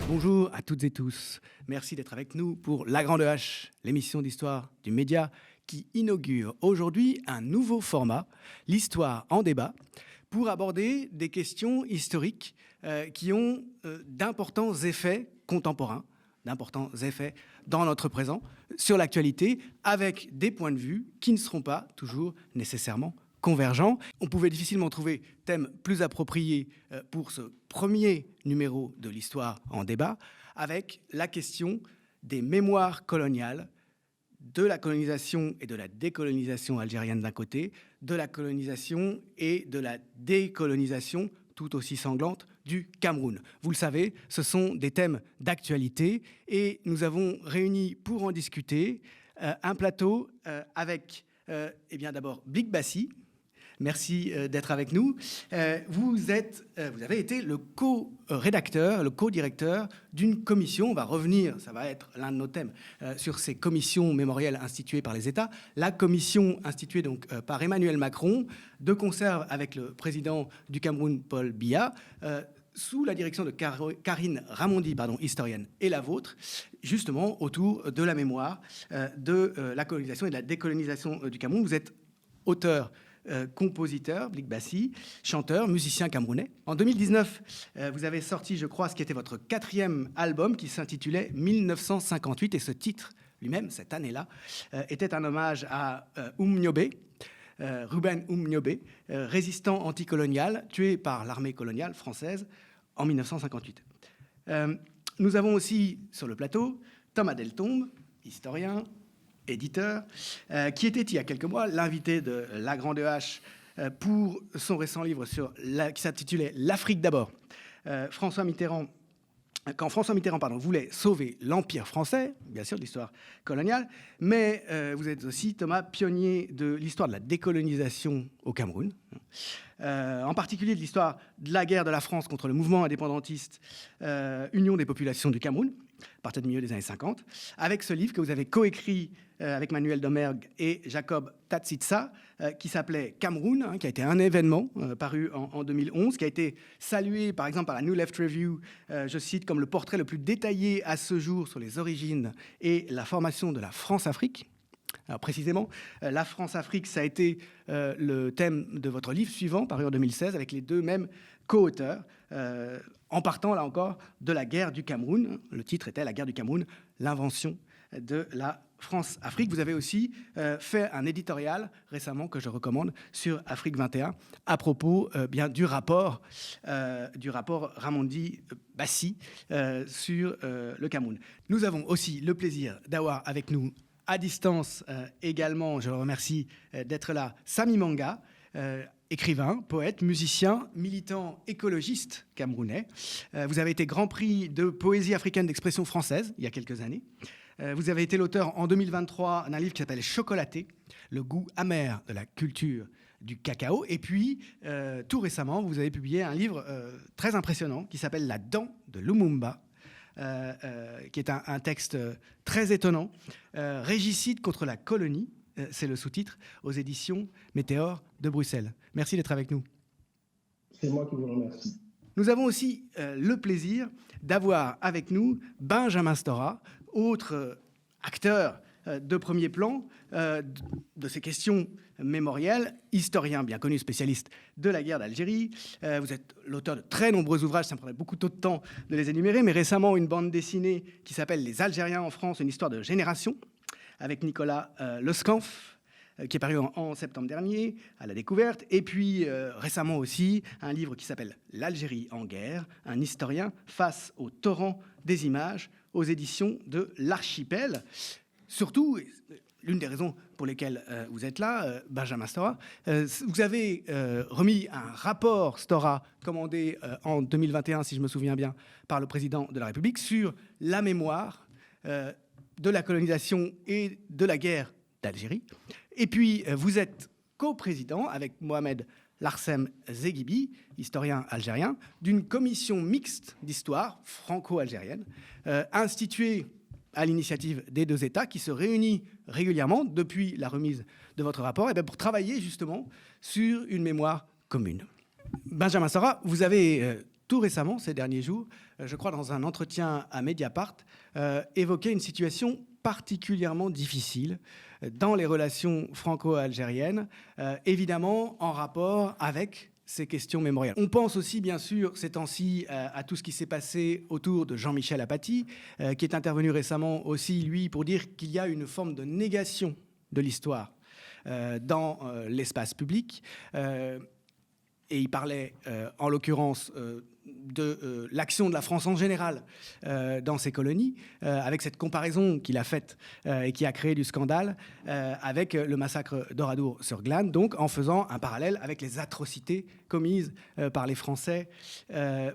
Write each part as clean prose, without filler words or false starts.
Bonjour à toutes et tous. Merci d'être avec nous pour La Grande Hache, l'émission d'histoire du média qui inaugure aujourd'hui un nouveau format, l'histoire en débat, pour aborder des questions historiques qui ont d'importants effets contemporains, d'importants effets dans notre présent, sur l'actualité, avec des points de vue qui ne seront pas toujours nécessairement convergents. On pouvait difficilement trouver thème plus approprié pour ce premier numéro de l'histoire en débat, avec la question des mémoires coloniales, de la colonisation et de la décolonisation algérienne d'un côté, de la colonisation et de la décolonisation tout aussi sanglante du Cameroun. Vous le savez, ce sont des thèmes d'actualité et nous avons réuni pour en discuter un plateau avec d'abord Blik Bassi. Merci d'être avec nous. Vous avez été le co-rédacteur, le co-directeur d'une commission. On va revenir, ça va être l'un de nos thèmes, sur ces commissions mémorielles instituées par les États. La commission instituée donc par Emmanuel Macron, de concert avec le président du Cameroun, Paul Biya, sous la direction de Karine Ramondi, historienne, et la vôtre, justement autour de la mémoire de la colonisation et de la décolonisation du Cameroun. Vous êtes auteur, compositeur, Blik Bassi, chanteur, musicien camerounais. En 2019, vous avez sorti, je crois, ce qui était votre 4e album qui s'intitulait 1958, et ce titre lui-même, cette année-là, était un hommage à Nyobe, Ruben Nyobe, résistant anticolonial, tué par l'armée coloniale française en 1958. Nous avons aussi sur le plateau Thomas Deltombe, historien, éditeur, qui était il y a quelques mois l'invité de La Grande Hache pour son récent livre qui s'intitulait L'Afrique d'abord. Quand François Mitterrand voulait sauver l'Empire français, bien sûr de l'histoire coloniale, mais vous êtes aussi, Thomas, pionnier de l'histoire de la décolonisation au Cameroun, en particulier de l'histoire de la guerre de la France contre le mouvement indépendantiste Union des populations du Cameroun, à partir du milieu des années 50, avec ce livre que vous avez coécrit avec Manuel Domergue et Jacob Tatsitsa, qui s'appelait Cameroun, qui a été un événement paru en 2011, qui a été salué par exemple par la New Left Review, je cite, comme le portrait le plus détaillé à ce jour sur les origines et la formation de la France-Afrique. Alors précisément, la France-Afrique, ça a été le thème de votre livre suivant, paru en 2016, avec les deux mêmes co-auteurs, en partant, là encore, de la guerre du Cameroun. Le titre était « La guerre du Cameroun, l'invention de la France-Afrique ». Vous avez aussi fait un éditorial récemment que je recommande sur Afrique 21 à propos du rapport Ramondi-Bassi sur le Cameroun. Nous avons aussi le plaisir d'avoir avec nous à distance également, je le remercie d'être là, Samy Manga, écrivain, poète, musicien, militant écologiste camerounais. Vous avez été Grand Prix de poésie africaine d'expression française il y a quelques années. Vous avez été l'auteur en 2023 d'un livre qui s'appelle Chocolaté, le goût amer de la culture du cacao. Et puis, tout récemment, vous avez publié un livre très impressionnant qui s'appelle La dent de Lumumba, qui est un texte très étonnant, Régicide contre la colonie, c'est le sous-titre, aux éditions Météore de Bruxelles. Merci d'être avec nous. C'est moi qui vous remercie. Nous avons aussi le plaisir d'avoir avec nous Benjamin Stora, autre acteur de premier plan de ces questions mémorielles, historien bien connu, spécialiste de la guerre d'Algérie. Vous êtes l'auteur de très nombreux ouvrages, ça me prendrait beaucoup trop de temps de les énumérer, mais récemment une bande dessinée qui s'appelle « Les Algériens en France, une histoire de génération » avec Nicolas Lescanf, qui est paru en septembre dernier, à la Découverte. Et puis récemment aussi, un livre qui s'appelle « L'Algérie en guerre, un historien face au torrent des images » aux éditions de l'Archipel. Surtout, l'une des raisons pour lesquelles vous êtes là, Benjamin Stora, vous avez remis un rapport Stora commandé en 2021, si je me souviens bien, par le président de la République sur la mémoire de la colonisation et de la guerre d'Algérie. Et puis, vous êtes coprésident avec Mohamed Larsem Zeghibi, historien algérien, d'une commission mixte d'histoire franco-algérienne, instituée à l'initiative des deux États, qui se réunit régulièrement depuis la remise de votre rapport, pour travailler justement sur une mémoire commune. Benjamin Sora, vous avez tout récemment, ces derniers jours, je crois dans un entretien à Mediapart, évoqué une situation particulièrement difficile dans les relations franco-algériennes, évidemment en rapport avec ces questions mémorielles. On pense aussi, bien sûr, ces temps-ci, à tout ce qui s'est passé autour de Jean-Michel Apathy, qui est intervenu récemment aussi, lui, pour dire qu'il y a une forme de négation de l'histoire dans l'espace public. Et il parlait, en l'occurrence, de l'action de la France en général dans ces colonies, avec cette comparaison qu'il a faite et qui a créé du scandale avec le massacre d'Oradour sur Glane, donc en faisant un parallèle avec les atrocités commises par les Français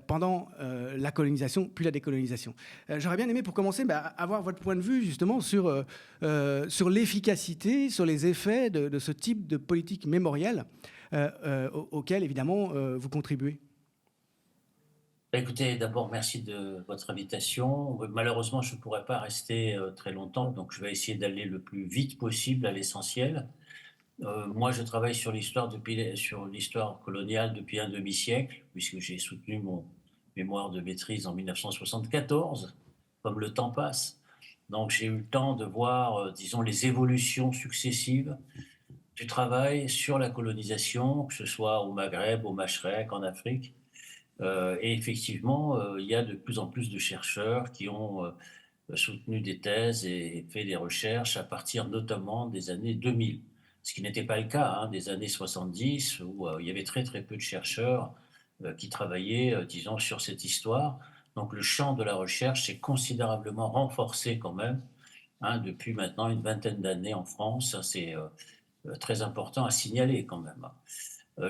pendant la colonisation, puis la décolonisation. J'aurais bien aimé, pour commencer, avoir votre point de vue justement sur l'efficacité, sur les effets de ce type de politique mémorielle auquel, évidemment, vous contribuez. Écoutez, d'abord, merci de votre invitation. Malheureusement, je ne pourrai pas rester très longtemps, donc je vais essayer d'aller le plus vite possible à l'essentiel. Moi, je travaille sur l'histoire coloniale depuis un demi-siècle, puisque j'ai soutenu mon mémoire de maîtrise en 1974, comme le temps passe. Donc, j'ai eu le temps de voir, disons, les évolutions successives du travail sur la colonisation, que ce soit au Maghreb, au Machrek, en Afrique. Et effectivement, il y a de plus en plus de chercheurs qui ont soutenu des thèses et fait des recherches à partir notamment des années 2000. Ce qui n'était pas le cas des années 70, où il y avait très très peu de chercheurs qui travaillaient, disons, sur cette histoire. Donc le champ de la recherche s'est considérablement renforcé quand même, depuis maintenant une vingtaine d'années en France. C'est très important à signaler quand même.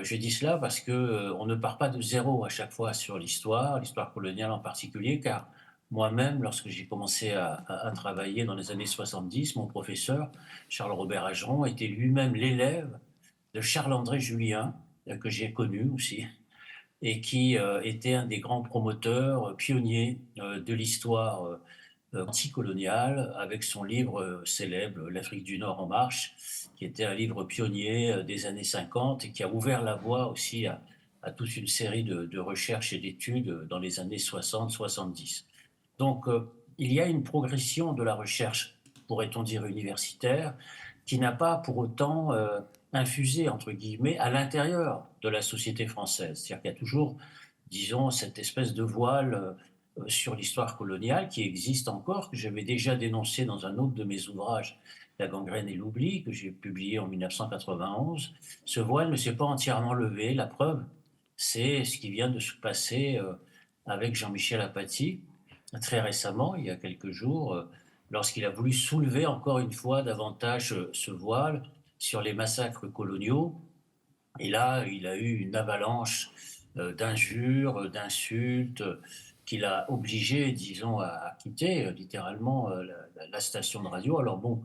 Je dis cela parce qu'on ne part pas de zéro à chaque fois sur l'histoire coloniale en particulier, car moi-même, lorsque j'ai commencé à travailler dans les années 70, mon professeur, Charles-Robert Ageron, était lui-même l'élève de Charles-André Julien, que j'ai connu aussi, et qui était un des grands promoteurs, pionniers de l'histoire anticoloniale, avec son livre célèbre « L'Afrique du Nord en marche », qui était un livre pionnier des années 50 et qui a ouvert la voie aussi à toute une série de recherches et d'études dans les années 60-70. Donc, il y a une progression de la recherche, pourrait-on dire universitaire, qui n'a pas pour autant infusé, entre guillemets, à l'intérieur de la société française. C'est-à-dire qu'il y a toujours, disons, cette espèce de voile sur l'histoire coloniale qui existe encore, que j'avais déjà dénoncé dans un autre de mes ouvrages, La gangrène et l'oubli, que j'ai publié en 1991. Ce voile ne s'est pas entièrement levé. La preuve, c'est ce qui vient de se passer avec Jean-Michel Apathy, très récemment, il y a quelques jours, lorsqu'il a voulu soulever encore une fois davantage ce voile sur les massacres coloniaux. Et là, il a eu une avalanche d'injures, d'insultes, qui l'a obligé, disons, à quitter littéralement la station de radio. Alors bon,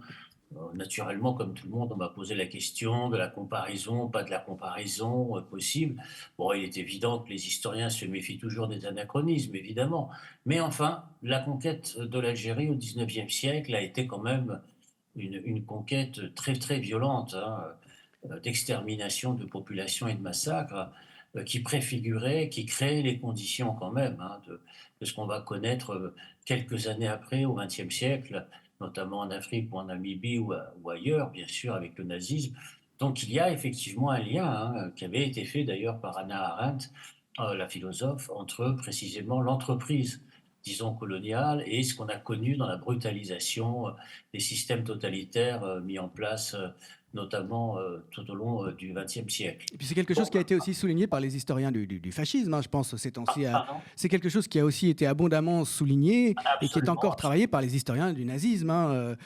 naturellement, comme tout le monde, on m'a posé la question de la comparaison, pas de la comparaison possible. Bon, il est évident que les historiens se méfient toujours des anachronismes, évidemment. Mais enfin, la conquête de l'Algérie au XIXe siècle a été quand même une conquête très, très violente, d'extermination de populations et de massacres, qui préfigurait, qui créait les conditions quand même de ce qu'on va connaître quelques années après, au XXe siècle, notamment en Afrique ou en Namibie ou ailleurs, bien sûr, avec le nazisme. Donc il y a effectivement un lien qui avait été fait d'ailleurs par Hannah Arendt, la philosophe, entre précisément l'entreprise, disons, coloniale et ce qu'on a connu dans la brutalisation des systèmes totalitaires mis en place notamment tout au long du XXe siècle. Et puis c'est quelque chose qui a été aussi souligné par les historiens du fascisme, je pense, ces temps-ci. C'est quelque chose qui a aussi été abondamment souligné. Absolument. Et qui est encore travaillé par les historiens du nazisme,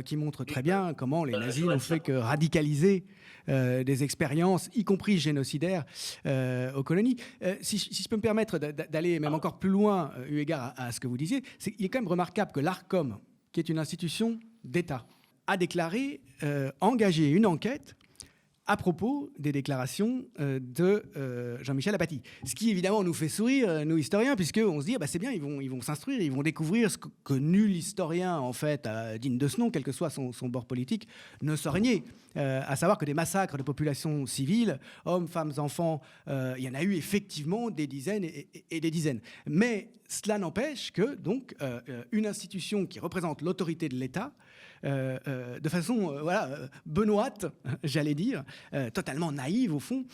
qui montrent très bien comment les nazis n'ont fait que radicaliser des expériences, y compris génocidaires, aux colonies. Si je peux me permettre d'aller même encore plus loin, eu égard à ce que vous disiez, il est quand même remarquable que l'ARCOM, qui est une institution d'État, a déclaré engager une enquête à propos des déclarations de Jean-Michel Apathy. Ce qui, évidemment, nous fait sourire, nous, historiens, puisqu'on se dit, c'est bien, ils vont s'instruire, ils vont découvrir ce que nul historien, en fait, digne de ce nom, quel que soit son bord politique, ne saurait nier. À savoir que des massacres de populations civiles, hommes, femmes, enfants, il y en a eu effectivement des dizaines et des dizaines. Mais cela n'empêche que, donc, une institution qui représente l'autorité de l'État, de façon benoîte, j'allais dire, totalement naïve au fond,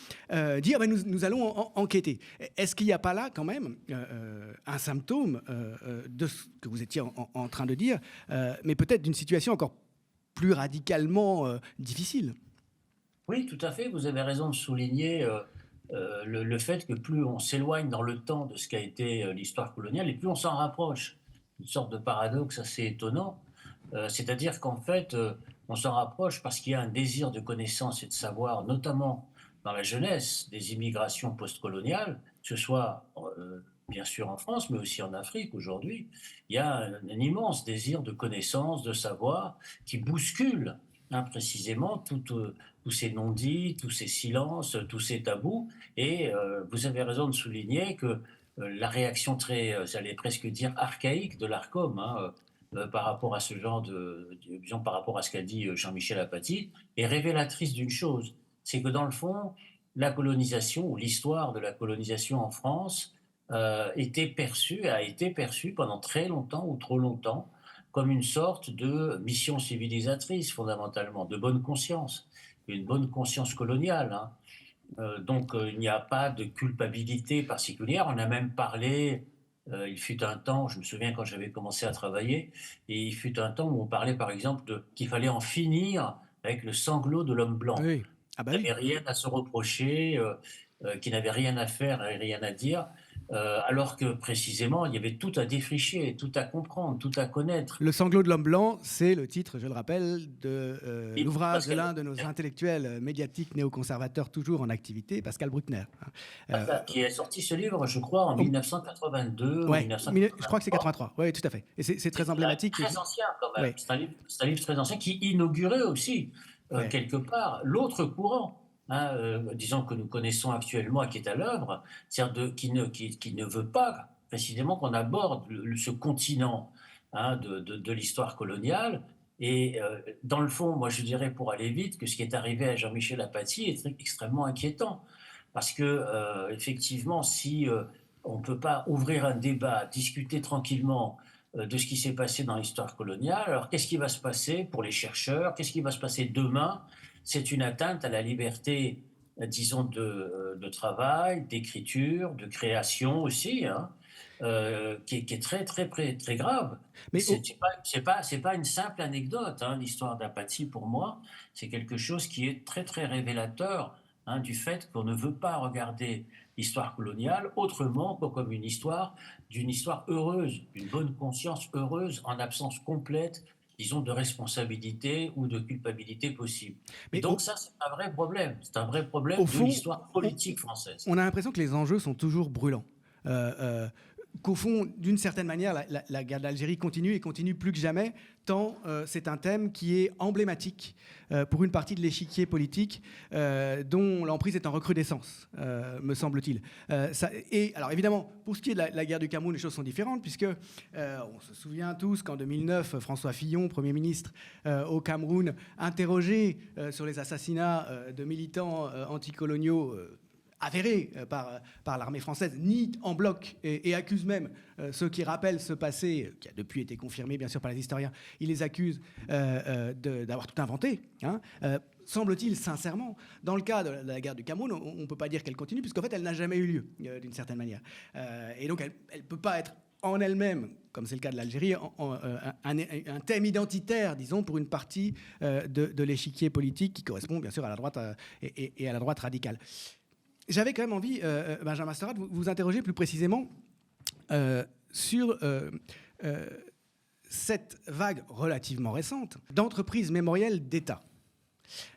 dire nous allons enquêter. Est-ce qu'il n'y a pas là quand même un symptôme de ce que vous étiez en train de dire, mais peut-être d'une situation encore plus radicalement difficile? Oui, tout à fait, vous avez raison de souligner le fait que plus on s'éloigne dans le temps de ce qu'a été l'histoire coloniale et plus on s'en rapproche. Une sorte de paradoxe assez étonnant. C'est-à-dire qu'en fait, on s'en rapproche parce qu'il y a un désir de connaissance et de savoir, notamment dans la jeunesse des immigrations postcoloniales, que ce soit bien sûr en France, mais aussi en Afrique aujourd'hui. Il y a un immense désir de connaissance, de savoir, qui bouscule précisément tous ces non-dits, tous ces silences, tous ces tabous. Et vous avez raison de souligner que la réaction très, j'allais presque dire archaïque de l'ARCOM, par rapport à ce genre disons, par rapport à ce qu'a dit Jean-Michel Apathy, est révélatrice d'une chose. C'est que dans le fond, la colonisation ou l'histoire de la colonisation en France a été perçue pendant très longtemps ou trop longtemps comme une sorte de mission civilisatrice fondamentalement, de bonne conscience, une bonne conscience coloniale. Donc il n'y a pas de culpabilité particulière. On a même parlé, il fut un temps, je me souviens quand j'avais commencé à travailler, et il fut un temps où on parlait par exemple qu'il fallait en finir avec le sanglot de l'homme blanc. Oui. Ah bah Qui oui. n'avait rien à se reprocher, qui n'avait rien à faire et rien à dire, alors que précisément il y avait tout à défricher, tout à comprendre, tout à connaître. Le sanglot de l'homme blanc, c'est le titre, je le rappelle, de Et l'ouvrage de Pascal l'un de nos intellectuels médiatiques néoconservateurs toujours en activité, Pascal Bruckner. qui a sorti ce livre, je crois, en 1982 ou Ouais, je crois que c'est 1983. 83. Oui, tout à fait. Et c'est très emblématique. Très ancien quand même. Ouais, C'est un livre très ancien qui inaugurait aussi, ouais. quelque part, l'autre courant, disons que nous connaissons actuellement et qui est à l'œuvre, c'est-à-dire qui ne veut pas précisément qu'on aborde ce continent de l'histoire coloniale. Et dans le fond, moi je dirais pour aller vite que ce qui est arrivé à Jean-Michel Apathy est extrêmement inquiétant. Parce que effectivement, si on ne peut pas ouvrir un débat, discuter tranquillement de ce qui s'est passé dans l'histoire coloniale. Alors, qu'est-ce qui va se passer pour les chercheurs? Qu'est-ce qui va se passer demain? C'est une atteinte à la liberté, disons, de travail, d'écriture, de création aussi, qui est très, très, très, très grave. Mais C'est pas une simple anecdote, l'histoire d'Apathy pour moi. C'est quelque chose qui est très, très révélateur du fait qu'on ne veut pas regarder l'histoire coloniale autrement que comme d'une histoire heureuse, d'une bonne conscience heureuse en absence complète, disons, de responsabilité ou de culpabilité possible. Et mais donc ça, c'est un vrai problème. C'est un vrai problème au de fond, l'histoire politique française. on a l'impression que les enjeux sont toujours brûlants. Qu'au fond, d'une certaine manière, la guerre d'Algérie continue et continue plus que jamais, tant c'est un thème qui est emblématique pour une partie de l'échiquier politique dont l'emprise est en recrudescence, me semble-t-il. Et alors évidemment, pour ce qui est de la guerre du Cameroun, les choses sont différentes, puisque on se souvient tous qu'en 2009, François Fillon, Premier ministre au Cameroun, interrogé sur les assassinats de militants anticoloniaux avéré par l'armée française, nie en bloc et accuse même ceux qui rappellent ce passé, qui a depuis été confirmé bien sûr par les historiens, il les accuse d'avoir tout inventé. Semble-t-il sincèrement, dans le cas de la guerre du Cameroun, on ne peut pas dire qu'elle continue, puisqu'en fait elle n'a jamais eu lieu d'une certaine manière. Et donc elle ne peut pas être en elle-même, comme c'est le cas de l'Algérie, un thème identitaire, disons, pour une partie de l'échiquier politique qui correspond bien sûr à la droite et à la droite radicale. J'avais quand même envie, Benjamin Störatt, de vous interroger plus précisément sur cette vague relativement récente d'entreprises mémorielles d'État.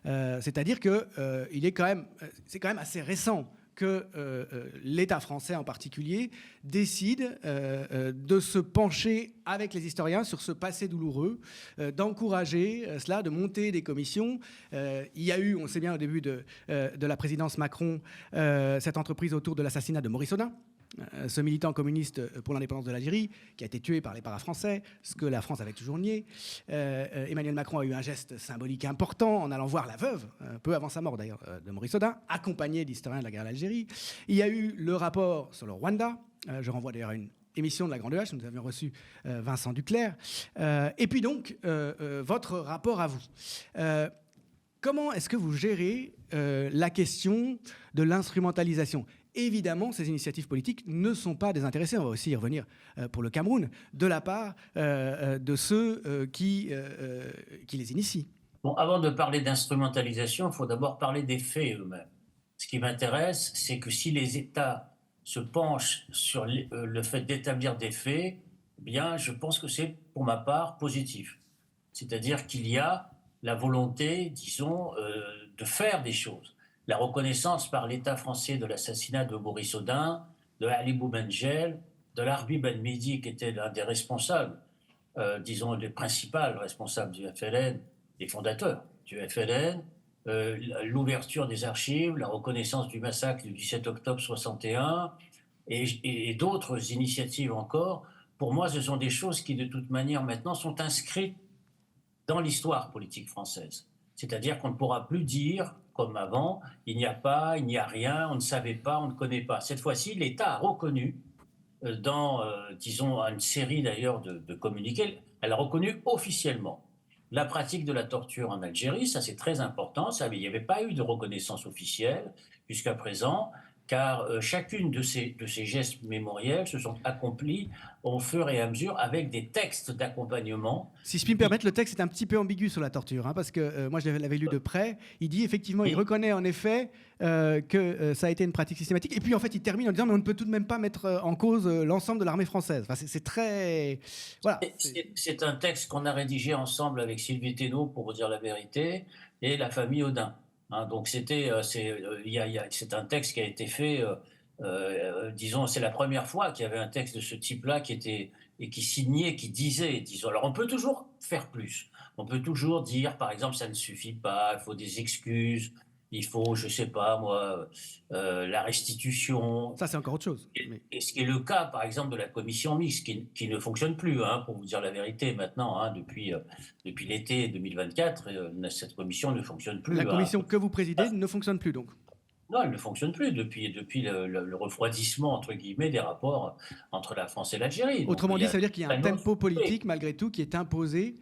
C'est-à-dire que c'est quand même assez récent que l'État français en particulier décide de se pencher avec les historiens sur ce passé douloureux, d'encourager cela, de monter des commissions. Il y a eu, on sait bien au début de la présidence Macron, cette entreprise autour de l'assassinat de Maurice Audin, ce militant communiste pour l'indépendance de l'Algérie, qui a été tué par les parafrançais, ce que la France avait toujours nié. Emmanuel Macron a eu un geste symbolique important en allant voir la veuve, peu avant sa mort d'ailleurs, de Maurice Audin, accompagné d'historiens de la guerre d'Algérie. Il y a eu le rapport sur le Rwanda. Je renvoie d'ailleurs à une émission de la Grande Hache, nous avions reçu Vincent Duclerc. Et puis donc, votre rapport à vous. Comment est-ce que vous gérez la question de l'instrumentalisation ? Évidemment, ces initiatives politiques ne sont pas désintéressées, on va aussi y revenir pour le Cameroun, de la part de ceux qui les initient. Bon, avant de parler d'instrumentalisation, il faut d'abord parler des faits eux-mêmes. Ce qui m'intéresse, c'est que si les États se penchent sur le fait d'établir des faits, eh bien, je pense que c'est, pour ma part, positif. C'est-à-dire qu'il y a la volonté, disons, de faire des choses. La reconnaissance par l'État français de l'assassinat de Maurice Audin, de Ali Boumengel, de Larbi Ben Midi, qui était l'un des responsables, disons, les principaux responsables du FLN, les fondateurs du FLN, l'ouverture des archives, la reconnaissance du massacre du 17 octobre 61 et d'autres initiatives encore. Pour moi, ce sont des choses qui, de toute manière, maintenant, sont inscrites dans l'histoire politique française. C'est-à-dire qu'on ne pourra plus dire, comme avant, il n'y a pas, il n'y a rien, on ne savait pas, on ne connaît pas. Cette fois-ci, l'État a reconnu, disons, une série d'ailleurs de communiqués, elle a reconnu officiellement la pratique de la torture en Algérie. Ça, c'est très important. Ça, il n'y avait pas eu de reconnaissance officielle jusqu'à présent, car chacune de ces gestes mémoriels se sont accomplis au fur et à mesure avec des textes d'accompagnement. Si je puis me permettre, le texte est un petit peu ambigu sur la torture, parce que moi je l'avais lu de près. Il dit effectivement, il reconnaît en effet que ça a été une pratique systématique. Et puis en fait, il termine en disant mais on ne peut tout de même pas mettre en cause l'ensemble de l'armée française. Enfin, c'est très... Voilà. C'est un texte qu'on a rédigé ensemble avec Sylvie Thénault, pour vous dire la vérité, et la famille Audin. Donc c'est un texte qui a été fait, disons, c'est la première fois qu'il y avait un texte de ce type-là qui était et qui signait, qui disait, disons. Alors on peut toujours faire plus. On peut toujours dire, par exemple, ça ne suffit pas, il faut des excuses, il faut, je sais pas moi, la restitution. Ça c'est encore autre chose. Et ce qui est le cas, par exemple, de la commission mixte, qui ne fonctionne plus, pour vous dire la vérité maintenant, depuis l'été 2024, cette commission ne fonctionne plus. La commission que vous présidez ne fonctionne plus donc. Non, elle ne fonctionne plus depuis le refroidissement, entre guillemets, des rapports entre la France et l'Algérie. Autrement dit, ça veut dire qu'il y a un tempo politique, malgré tout, qui est imposé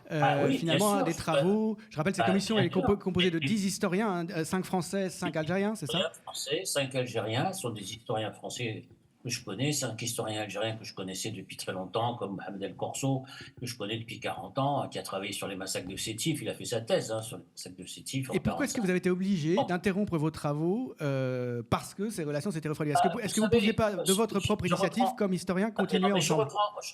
finalement à des travaux. Je rappelle, cette commission est composée de 10 historiens, 5 Français, 5 Algériens, c'est ça ? 5 Français, 5 Algériens, sont des historiens français que je connais, 5 historiens algériens que je connaissais depuis très longtemps, comme Mohamed El Corso, que je connais depuis 40 ans, qui a travaillé sur les massacres de Sétif. Il a fait sa thèse sur les massacres de Sétif. Et pourquoi est-ce que vous avez été obligé d'interrompre vos travaux parce que ces relations s'étaient refroidies ? Est-ce que vous ne pouviez pas, de votre propre initiative, comme historien, continuer ensemble ?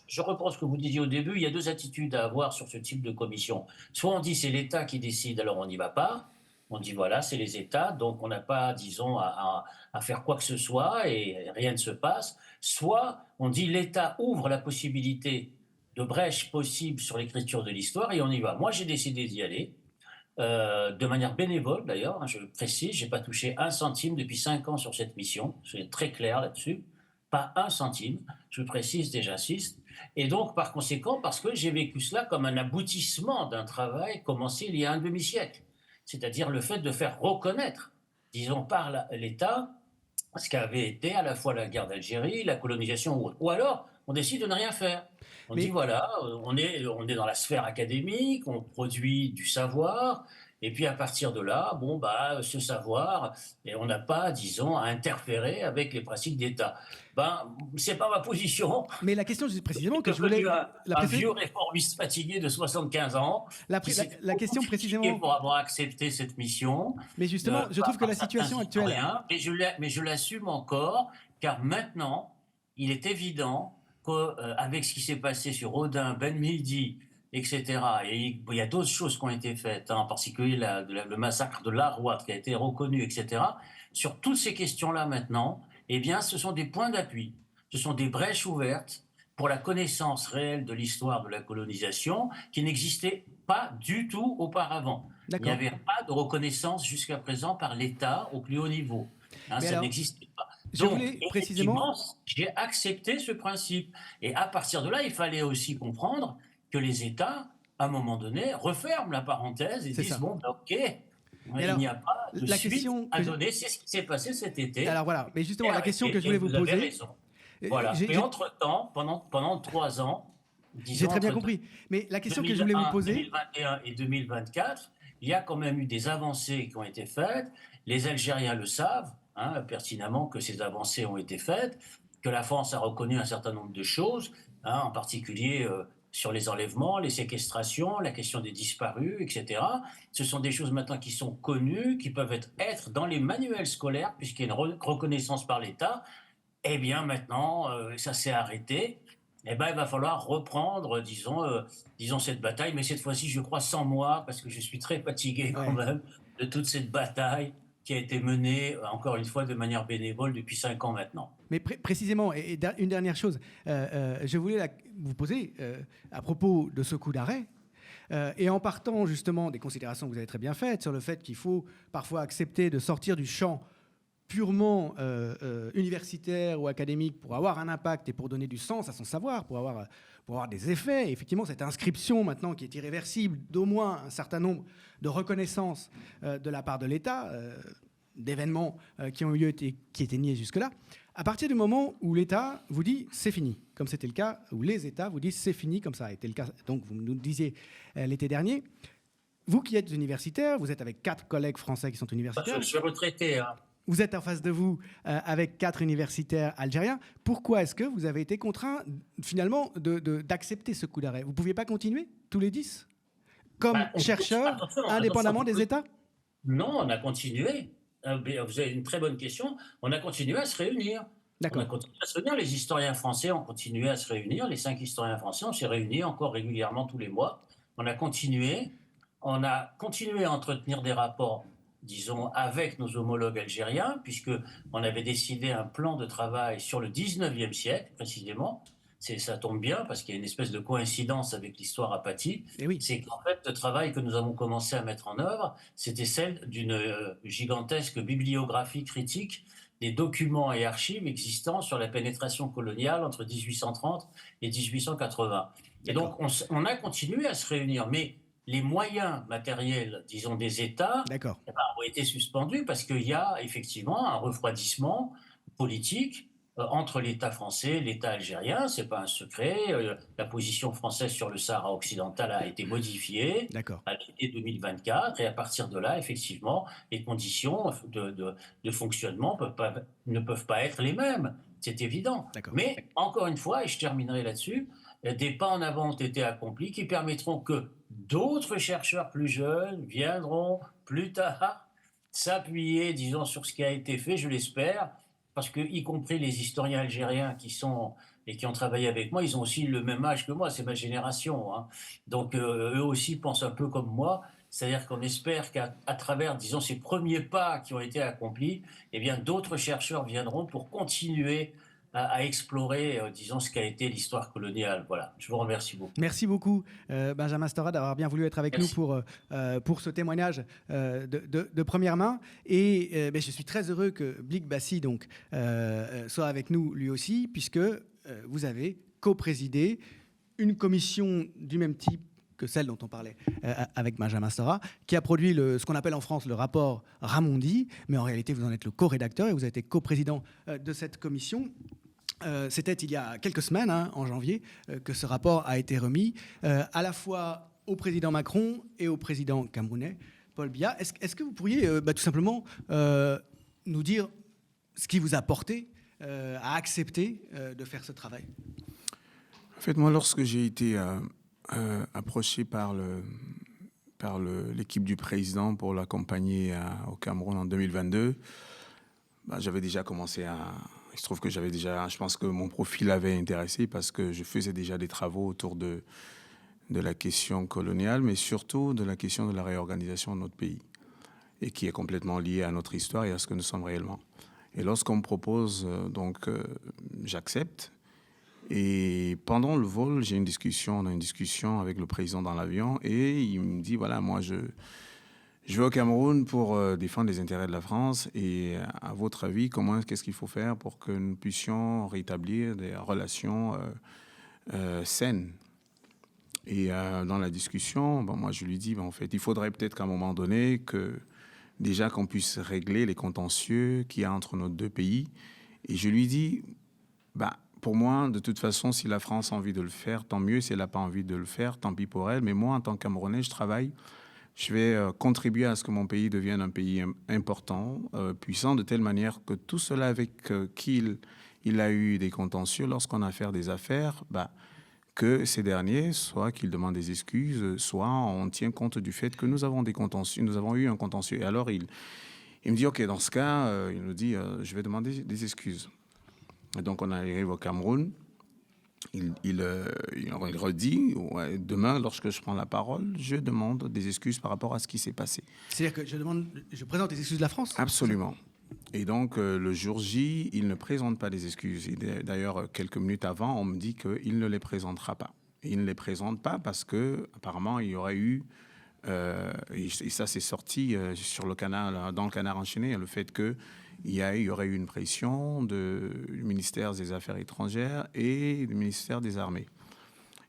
Je reprends ce que vous disiez au début. Il y a deux attitudes à avoir sur ce type de commission. Soit on dit c'est l'État qui décide, alors on n'y va pas. On dit voilà, c'est les États, donc on n'a pas, disons, à faire quoi que ce soit et rien ne se passe. Soit on dit l'État ouvre la possibilité de brèche possible sur l'écriture de l'histoire et on y va. Moi, j'ai décidé d'y aller, de manière bénévole d'ailleurs, je précise, je n'ai pas touché un centime depuis 5 ans sur cette mission, je suis très clair là-dessus, pas un centime, je précise et j'insiste. Et donc, par conséquent, parce que j'ai vécu cela comme un aboutissement d'un travail commencé il y a un demi-siècle. C'est-à-dire le fait de faire reconnaître, disons, par l'État, ce qu'avait été à la fois la guerre d'Algérie, la colonisation ou alors on décide de ne rien faire. On dit voilà, on est dans la sphère académique, on produit du savoir, et puis à partir de là, ce savoir, et on n'a pas, disons, à interférer avec les pratiques d'État. C'est pas ma position. Mais la question, précisément, que je voulais... Un vieux réformiste fatigué de 75 ans. La question, précisément... Pour avoir accepté cette mission. Mais justement, je trouve que la situation actuelle... Mais je l'assume encore, car maintenant, il est évident qu'avec ce qui s'est passé sur Audin, Ben Midi etc. Et il y a d'autres choses qui ont été faites, en particulier le massacre de l'Arwat qui a été reconnu, etc. Sur toutes ces questions-là maintenant, eh bien, ce sont des points d'appui, ce sont des brèches ouvertes pour la connaissance réelle de l'histoire de la colonisation qui n'existait pas du tout auparavant. Il n'y D'accord. avait pas de reconnaissance jusqu'à présent par l'État au plus haut niveau. Mais Ça alors, n'existait pas. je Donc, voulais précisément... effectivement, j'ai accepté ce principe. Et à partir de là, il fallait aussi comprendre que les États, à un moment donné, referment la parenthèse et C'est disent, ça. bon, ben, OK, Mais il alors, n'y a pas de la suite question à que... donner. C'est ce qui s'est passé cet été. Alors voilà, mais justement, la question que je Et voulais vous vous avez poser... raison. Voilà. Et entre-temps, pendant 3 ans, J'ai disons très bien entre compris. Mais la question que je voulais vous poser... 2021 et 2024, il y a quand même eu des avancées qui ont été faites. Les Algériens le savent, pertinemment que ces avancées ont été faites, que la France a reconnu un certain nombre de choses, en particulier sur les enlèvements, les séquestrations, la question des disparus, etc. Ce sont des choses maintenant qui sont connues, qui peuvent être dans les manuels scolaires, puisqu'il y a une reconnaissance par l'État. Eh bien, maintenant, ça s'est arrêté. Eh ben, il va falloir reprendre, disons cette bataille, mais cette fois-ci, je crois, sans moi, parce que je suis très fatigué quand Ouais. même de toute cette bataille qui a été menée, encore une fois, de manière bénévole depuis 5 ans maintenant. Mais précisément, une dernière chose, je voulais vous poser à propos de ce coup d'arrêt, et en partant justement des considérations que vous avez très bien faites sur le fait qu'il faut parfois accepter de sortir du champ purement universitaire ou académique pour avoir un impact et pour donner du sens à son savoir, pour avoir des effets. Et effectivement, cette inscription maintenant qui est irréversible d'au moins un certain nombre de reconnaissances de la part de l'État, d'événements qui ont eu lieu et qui étaient niés jusque-là, à partir du moment où l'État vous dit c'est fini, comme c'était le cas, où les États vous disent c'est fini, comme ça a été le cas, donc vous nous le disiez l'été dernier, vous qui êtes universitaire, vous êtes avec 4 collègues français qui sont universitaires. Je suis retraité. Vous êtes en face de vous avec 4 universitaires algériens. Pourquoi est-ce que vous avez été contraint finalement d'accepter ce coup d'arrêt? Vous ne pouviez pas continuer tous les 10 comme chercheurs, indépendamment des États? Non, on a continué. Vous avez une très bonne question. On a continué à se réunir. On a continué à se réunir. Les historiens français ont continué à se réunir. Les 5 historiens français, on s'est réunis encore régulièrement tous les mois. On a continué à entretenir des rapports, disons, avec nos homologues algériens, puisqu'on avait décidé un plan de travail sur le 19e siècle, précisément. Ça tombe bien, parce qu'il y a une espèce de coïncidence avec l'histoire apathique. Oui. C'est qu'en fait, le travail que nous avons commencé à mettre en œuvre, c'était celle d'une gigantesque bibliographie critique des documents et archives existants sur la pénétration coloniale entre 1830 et 1880. Et donc, on a continué à se réunir, mais les moyens matériels, disons, des États ont été suspendus parce qu'il y a effectivement un refroidissement politique entre l'État français et l'État algérien. Ce n'est pas un secret. La position française sur le Sahara occidental a été modifiée à l'été 2024. Et à partir de là, effectivement, les conditions de fonctionnement ne peuvent pas être les mêmes. C'est évident. Mais encore une fois, et je terminerai là-dessus, des pas en avant ont été accomplis qui permettront que d'autres chercheurs plus jeunes viendront plus tard s'appuyer, disons, sur ce qui a été fait, je l'espère, parce que, y compris les historiens algériens qui ont travaillé avec moi, ils ont aussi le même âge que moi, c'est ma génération. Donc, eux aussi pensent un peu comme moi. C'est-à-dire qu'on espère qu'à travers, disons, ces premiers pas qui ont été accomplis, eh bien, d'autres chercheurs viendront pour continuer à explorer, disons, ce qu'a été l'histoire coloniale. Voilà, je vous remercie beaucoup. Merci beaucoup, Benjamin Stora, d'avoir bien voulu être avec nous pour ce témoignage de première main. Et je suis très heureux que Blik Bassi donc, soit avec nous lui aussi, puisque vous avez co-présidé une commission du même type que celle dont on parlait avec Benjamin Stora, qui a produit ce qu'on appelle en France le rapport Ramondi, mais en réalité vous en êtes le co-rédacteur et vous avez été co-président de cette commission. C'était il y a quelques semaines, en janvier, que ce rapport a été remis à la fois au président Macron et au président camerounais, Paul Biya. Est-ce que vous pourriez tout simplement nous dire ce qui vous a porté à accepter de faire ce travail? En fait, moi, lorsque j'ai été approché par l'équipe du président pour l'accompagner au Cameroun en 2022, j'avais déjà commencé il se trouve que je pense que mon profil avait intéressé parce que je faisais déjà des travaux autour de de la question coloniale, mais surtout de la question de la réorganisation de notre pays, et qui est complètement liée à notre histoire et à ce que nous sommes réellement. Et lorsqu'on me propose, j'accepte. Et pendant le vol, on a une discussion avec le président dans l'avion, et il me dit, voilà, moi, je vais au Cameroun pour défendre les intérêts de la France, et à votre avis, qu'est-ce qu'il faut faire pour que nous puissions rétablir des relations saines? Et dans la discussion, moi, je lui dis, en fait, il faudrait peut-être qu'à un moment donné, déjà qu'on puisse régler les contentieux qu'il y a entre nos deux pays. Et je lui dis, pour moi, de toute façon, si la France a envie de le faire, tant mieux. Si elle n'a pas envie de le faire, tant pis pour elle. Mais moi, en tant que Camerounais, je travaille. Je vais contribuer à ce que mon pays devienne un pays important, puissant, de telle manière que tout cela avec qui il a eu des contentieux, lorsqu'on a affaire des affaires, que ces derniers, soit qu'ils demandent des excuses, soit on tient compte du fait que nous avons des contentieux, nous avons eu un contentieux. Et alors, il me dit, OK, dans ce cas, il nous dit, je vais demander des excuses. Et donc, on arrive au Cameroun. Il redit, demain, lorsque je prends la parole, je demande des excuses par rapport à ce qui s'est passé. C'est-à-dire que je présente les excuses de la France? Absolument. Et donc, le jour J, il ne présente pas les excuses. Et d'ailleurs, quelques minutes avant, on me dit qu'il ne les présentera pas. Et il ne les présente pas parce qu'apparemment, il y aurait eu, et ça c'est sorti sur le canal, dans le Canard enchaîné, le fait qu'il y aurait eu une pression du ministère des Affaires étrangères et du ministère des Armées.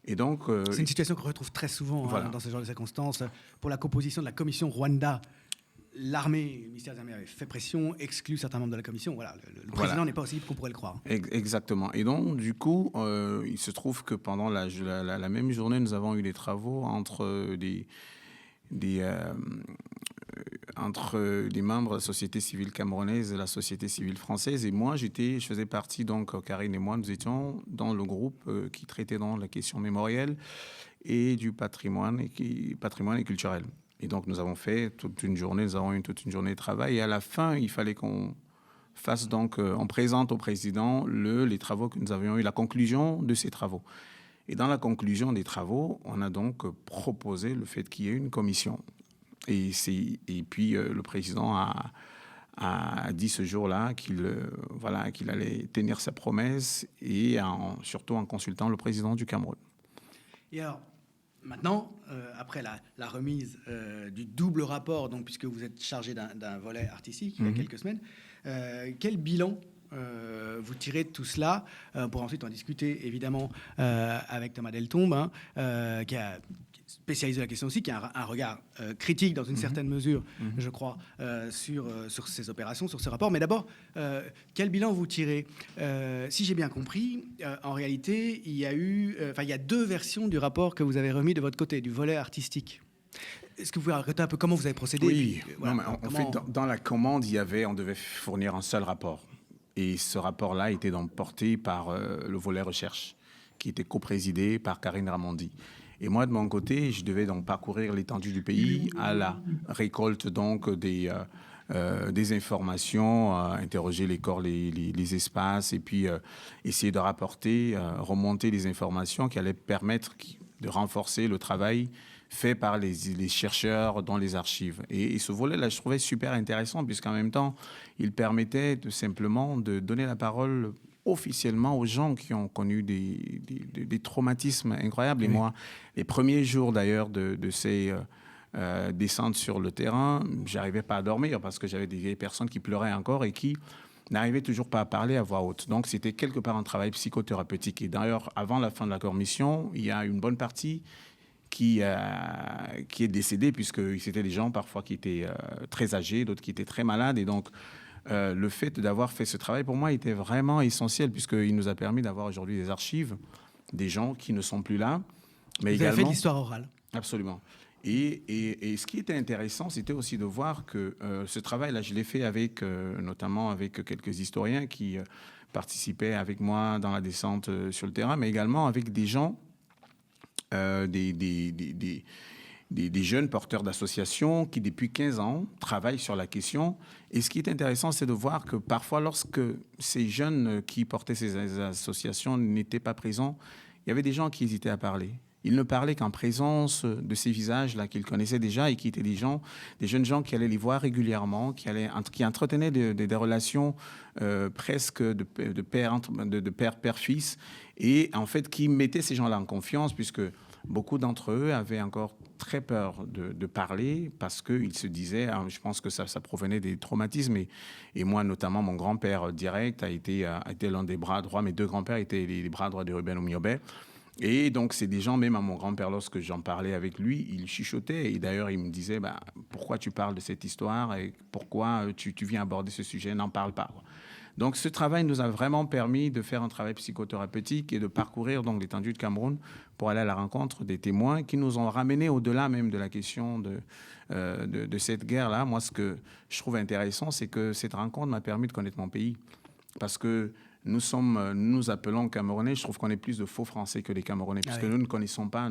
Et donc, c'est une situation qu'on retrouve très souvent dans ce genre de circonstances. Pour la composition de la commission Rwanda, l'armée, le ministère des Armées avait fait pression, exclut certains membres de la commission. Voilà, le président n'est pas aussi libre qu'on pourrait le croire. Exactement. Et donc, du coup, il se trouve que pendant la même journée, nous avons eu des travaux entre les membres de la société civile camerounaise et la société civile française. Et moi, je faisais partie, donc, Karine et moi, nous étions dans le groupe qui traitait dans la question mémorielle et du patrimoine et culturel. Et donc, nous avons eu toute une journée de travail. Et à la fin, il fallait qu'on fasse donc, on présente au président les travaux que nous avions eu, la conclusion de ces travaux. Et dans la conclusion des travaux, on a donc proposé le fait qu'il y ait une commission. Et puis, le président a dit ce jour-là qu'il allait tenir sa promesse, et surtout en consultant le président du Cameroun. Et alors, maintenant, après la remise du double rapport, donc, puisque vous êtes chargé d'un volet artistique il y a quelques semaines, quel bilan vous tirez de tout cela pour ensuite en discuter évidemment avec Thomas Deltombe, qui a spécialisé la question aussi, qui a un regard critique dans une certaine mesure, je crois, sur ces opérations, sur ce rapport. Mais d'abord, quel bilan vous tirez? Si j'ai bien compris, en réalité, il y a deux versions du rapport que vous avez remis de votre côté, du volet artistique. Est-ce que vous pouvez raconter un peu comment vous avez procédé? Oui, en fait, dans la commande, on devait fournir un seul rapport. Et ce rapport-là était donc porté par le volet recherche, qui était coprésidé par Karine Ramondi. Et moi, de mon côté, je devais donc parcourir l'étendue du pays à la récolte donc des informations, interroger les corps, les espaces, et puis essayer de rapporter, remonter les informations qui allaient permettre de renforcer le travail fait par les chercheurs dans les archives. Et ce volet-là, je trouvais super intéressant, puisqu'en même temps, il permettait simplement de donner la parole officiellement aux gens qui ont connu des traumatismes incroyables. Oui. Et moi, les premiers jours d'ailleurs de ces descentes sur le terrain, j'arrivais pas à dormir parce que j'avais des vieilles personnes qui pleuraient encore et qui n'arrivaient toujours pas à parler à voix haute. Donc c'était quelque part un travail psychothérapeutique. Et d'ailleurs, avant la fin de la commission, il y a une bonne partie qui est décédée, puisque c'était des gens parfois qui étaient très âgés, d'autres qui étaient très malades. Et donc, le fait d'avoir fait ce travail, pour moi, était vraiment essentiel, puisqu'il nous a permis d'avoir aujourd'hui des archives, des gens qui ne sont plus là. Mais vous également, avez fait de l'histoire orale. Absolument. Et ce qui était intéressant, c'était aussi de voir que ce travail-là, je l'ai fait notamment avec quelques historiens qui participaient avec moi dans la descente sur le terrain, mais également avec des gens, des jeunes porteurs d'associations qui, depuis 15 ans, travaillent sur la question. Et ce qui est intéressant, c'est de voir que parfois, lorsque ces jeunes qui portaient ces associations n'étaient pas présents, il y avait des gens qui hésitaient à parler. il ne parlait qu'en présence de ces visages-là qu'il connaissait déjà et qui étaient des jeunes gens qui allaient les voir régulièrement, qui entretenaient des relations presque de père-fils, et en fait qui mettaient ces gens-là en confiance, puisque beaucoup d'entre eux avaient encore très peur de parler parce qu'ils se disaient, je pense que ça provenait des traumatismes. Et moi, notamment, mon grand-père direct a été l'un des bras droits. Mes deux grands-pères étaient les bras droits de Ruben Oumyobé. Et donc, c'est des gens, même à mon grand-père, lorsque j'en parlais avec lui, il chuchotait. Et d'ailleurs, il me disait, pourquoi tu parles de cette histoire et pourquoi tu viens aborder ce sujet? N'en parle pas. Donc, ce travail nous a vraiment permis de faire un travail psychothérapeutique et de parcourir donc l'étendue de Cameroun pour aller à la rencontre des témoins qui nous ont ramenés au-delà même de la question de cette guerre-là. Moi, ce que je trouve intéressant, c'est que cette rencontre m'a permis de connaître mon pays. Parce que nous appelons Camerounais, je trouve qu'on est plus de faux Français que des Camerounais, puisque nous ne connaissons pas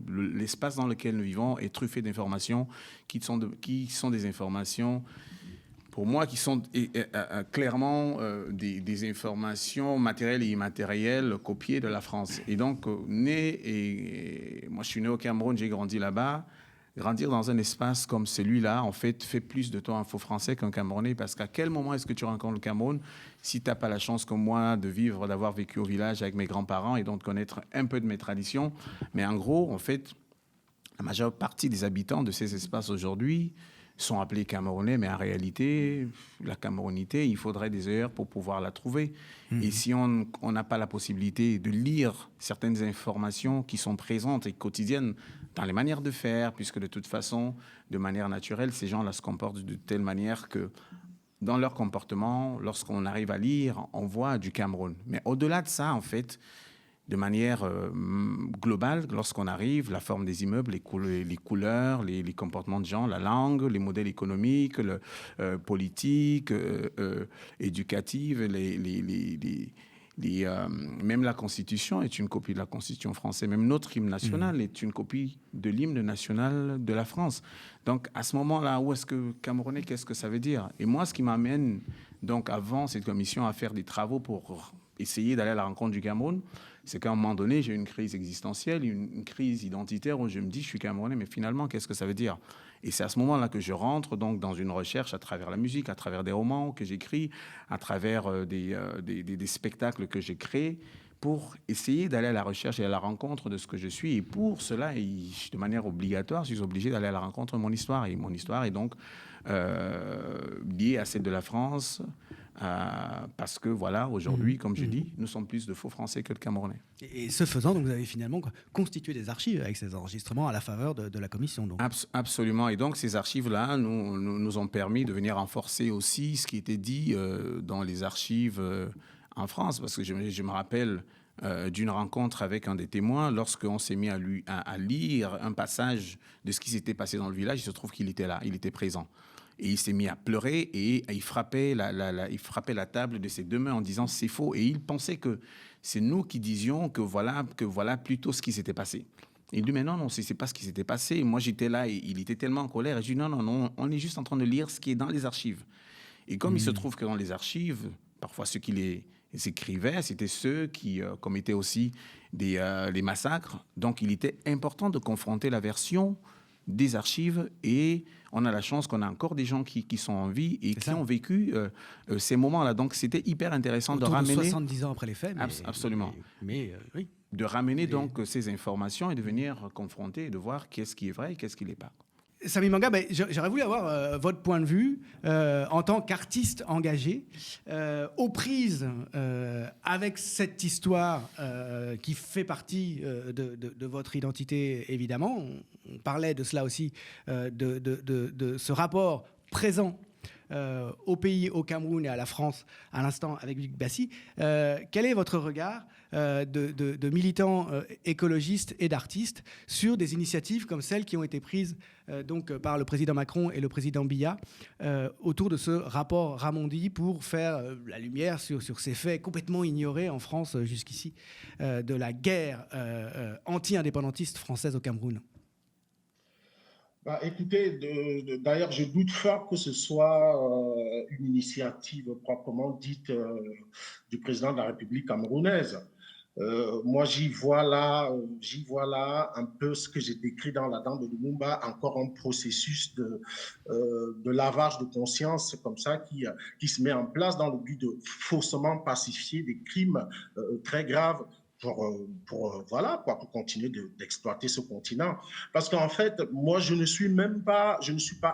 l'espace dans lequel nous vivons est truffé d'informations qui sont des informations, pour moi, qui sont clairement des informations matérielles et immatérielles copiées de la France. Et donc, moi, je suis né au Cameroun, j'ai grandi là-bas. Grandir dans un espace comme celui-là, en fait plus de toi un faux Français qu'un Camerounais, parce qu'à quel moment est-ce que tu rencontres le Cameroun si tu n'as pas la chance comme moi d'avoir vécu au village avec mes grands-parents et donc de connaître un peu de mes traditions. Mais en gros, en fait, la majeure partie des habitants de ces espaces aujourd'hui sont appelés Camerounais, mais en réalité, la Camerounité, il faudrait des heures pour pouvoir la trouver. Et si on n'a pas la possibilité de lire certaines informations qui sont présentes et quotidiennes dans les manières de faire, puisque de toute façon, de manière naturelle, ces gens-là se comportent de telle manière que dans leur comportement, lorsqu'on arrive à lire, on voit du Cameroun. Mais au-delà de ça, en fait, de manière globale, lorsqu'on arrive, la forme des immeubles, les couleurs, les comportements de gens, la langue, les modèles économiques, politiques, éducatifs, même la Constitution est une copie de la Constitution française. Même notre hymne national est une copie de l'hymne national de la France. Donc, à ce moment-là, où est-ce que Camerounais, qu'est-ce que ça veut dire? Et moi, ce qui m'amène, donc, avant cette commission, à faire des travaux pour essayer d'aller à la rencontre du Cameroun, c'est qu'à un moment donné, j'ai eu une crise existentielle, une crise identitaire où je me dis, je suis Camerounais, mais finalement, qu'est-ce que ça veut dire? Et c'est à ce moment-là que je rentre donc dans une recherche à travers la musique, à travers des romans que j'écris, à travers des spectacles que j'ai créés, pour essayer d'aller à la recherche et à la rencontre de ce que je suis. Et pour cela, de manière obligatoire, je suis obligé d'aller à la rencontre de mon histoire. Et mon histoire est donc liée à celle de la France, parce que voilà, aujourd'hui, comme je dis, nous sommes plus de faux Français que de Camerounais. Et ce faisant, donc, vous avez finalement constitué des archives avec ces enregistrements à la faveur de la commission. Donc. Absolument. Et donc, ces archives-là nous ont permis de venir renforcer aussi ce qui était dit dans les archives en France. Parce que je me rappelle d'une rencontre avec un des témoins, lorsqu'on s'est mis à lire un passage de ce qui s'était passé dans le village, il se trouve qu'il était là, il était présent. Et il s'est mis à pleurer et il frappait la table de ses deux mains en disant « c'est faux ». Et il pensait que c'est nous qui disions que voilà plutôt ce qui s'était passé. Et il dit « mais non, c'est pas ce qui s'était passé ». Moi, j'étais là et il était tellement en colère. Et je dis « non, on est juste en train de lire ce qui est dans les archives ». Et comme il se trouve que dans les archives, parfois ceux qui les écrivaient, c'était ceux qui commettaient aussi les massacres. Donc, il était important de confronter la version des archives, et on a la chance qu'on a encore des gens qui sont en vie et qui ont vécu ces moments-là. Donc, c'était hyper intéressant de ramener... 70 ans après les faits. Absolument. Oui. De ramener donc ces informations et de venir confronter et de voir qu'est-ce qui est vrai et qu'est-ce qui n'est pas. Samy Manga, j'aurais voulu avoir votre point de vue en tant qu'artiste engagé, aux prises avec cette histoire qui fait partie de votre identité, évidemment. On parlait de cela aussi, de ce rapport présent au pays, au Cameroun et à la France à l'instant avec Luc Bassy. Quel est votre regard de militants écologistes et d'artistes sur des initiatives comme celles qui ont été prises donc, par le président Macron et le président Biya autour de ce rapport Ramondi pour faire la lumière sur ces faits complètement ignorés en France jusqu'ici de la guerre anti-indépendantiste française au Cameroun? Écoutez, d'ailleurs, je doute fort que ce soit une initiative proprement dite du président de la République camerounaise. Moi, j'y vois là un peu ce que j'ai décrit dans la dent de Lumumba, encore un processus de lavage de conscience comme ça qui se met en place dans le but de faussement pacifier des crimes très graves voilà, quoi, pour continuer d'exploiter ce continent. Parce qu'en fait, moi, je ne suis pas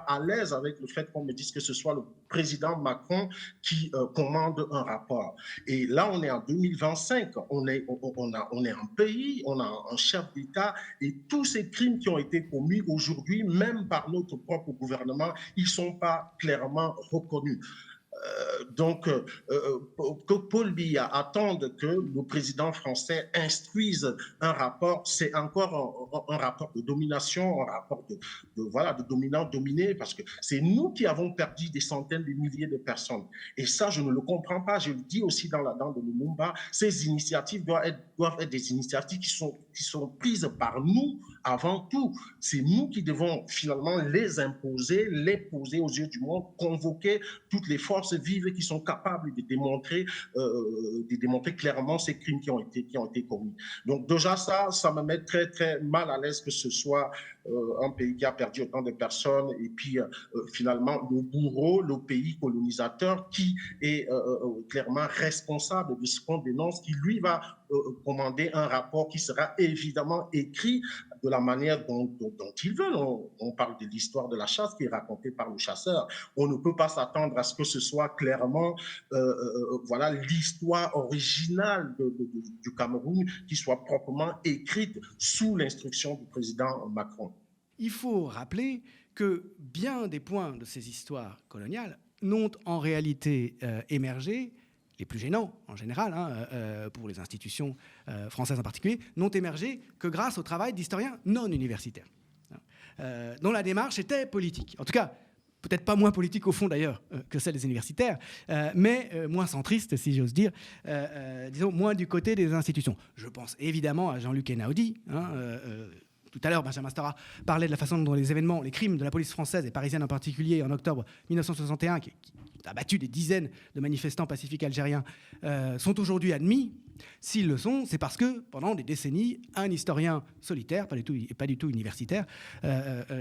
à l'aise avec le fait qu'on me dise que ce soit le président Macron qui commande un rapport. Et là, on est en 2025, on est un pays, on a un chef d'État, et tous ces crimes qui ont été commis aujourd'hui, même par notre propre gouvernement, ils ne sont pas clairement reconnus. Que Paul Biya attende que le président français instruise un rapport, c'est encore un rapport de domination, un rapport de dominant-dominé, parce que c'est nous qui avons perdu des centaines de milliers de personnes. Et ça, je ne le comprends pas. Je le dis aussi dans la dent de Lumumba, ces initiatives doivent être des initiatives qui sont prises par nous avant tout. C'est nous qui devons finalement les imposer, les poser aux yeux du monde, convoquer toutes les forces vives qui sont capables de démontrer clairement ces crimes qui ont été commis. Donc déjà ça me met très très mal à l'aise que ce soit un pays qui a perdu autant de personnes et puis finalement le bourreau, le pays colonisateur qui est clairement responsable de ce qu'on dénonce, qui lui va commander un rapport qui sera évidemment écrit de la manière dont ils veulent. On parle de l'histoire de la chasse qui est racontée par le chasseur. On ne peut pas s'attendre à ce que ce soit clairement voilà, l'histoire originale du Cameroun qui soit proprement écrite sous l'instruction du président Macron. Il faut rappeler que bien des points de ces histoires coloniales n'ont en réalité émergé, les plus gênants en général, pour les institutions françaises en particulier, n'ont émergé que grâce au travail d'historiens non universitaires, dont la démarche était politique. En tout cas, peut-être pas moins politique au fond d'ailleurs que celle des universitaires, mais moins centriste, si j'ose dire, disons moins du côté des institutions. Je pense évidemment à Jean-Luc Einaudi. Tout à l'heure, Benjamin Stora parlait de la façon dont les événements, les crimes de la police française et parisienne en particulier en octobre 1961, qui a battu des dizaines de manifestants pacifiques algériens, sont aujourd'hui admis. S'ils le sont, c'est parce que pendant des décennies, un historien solitaire, pas du tout universitaire,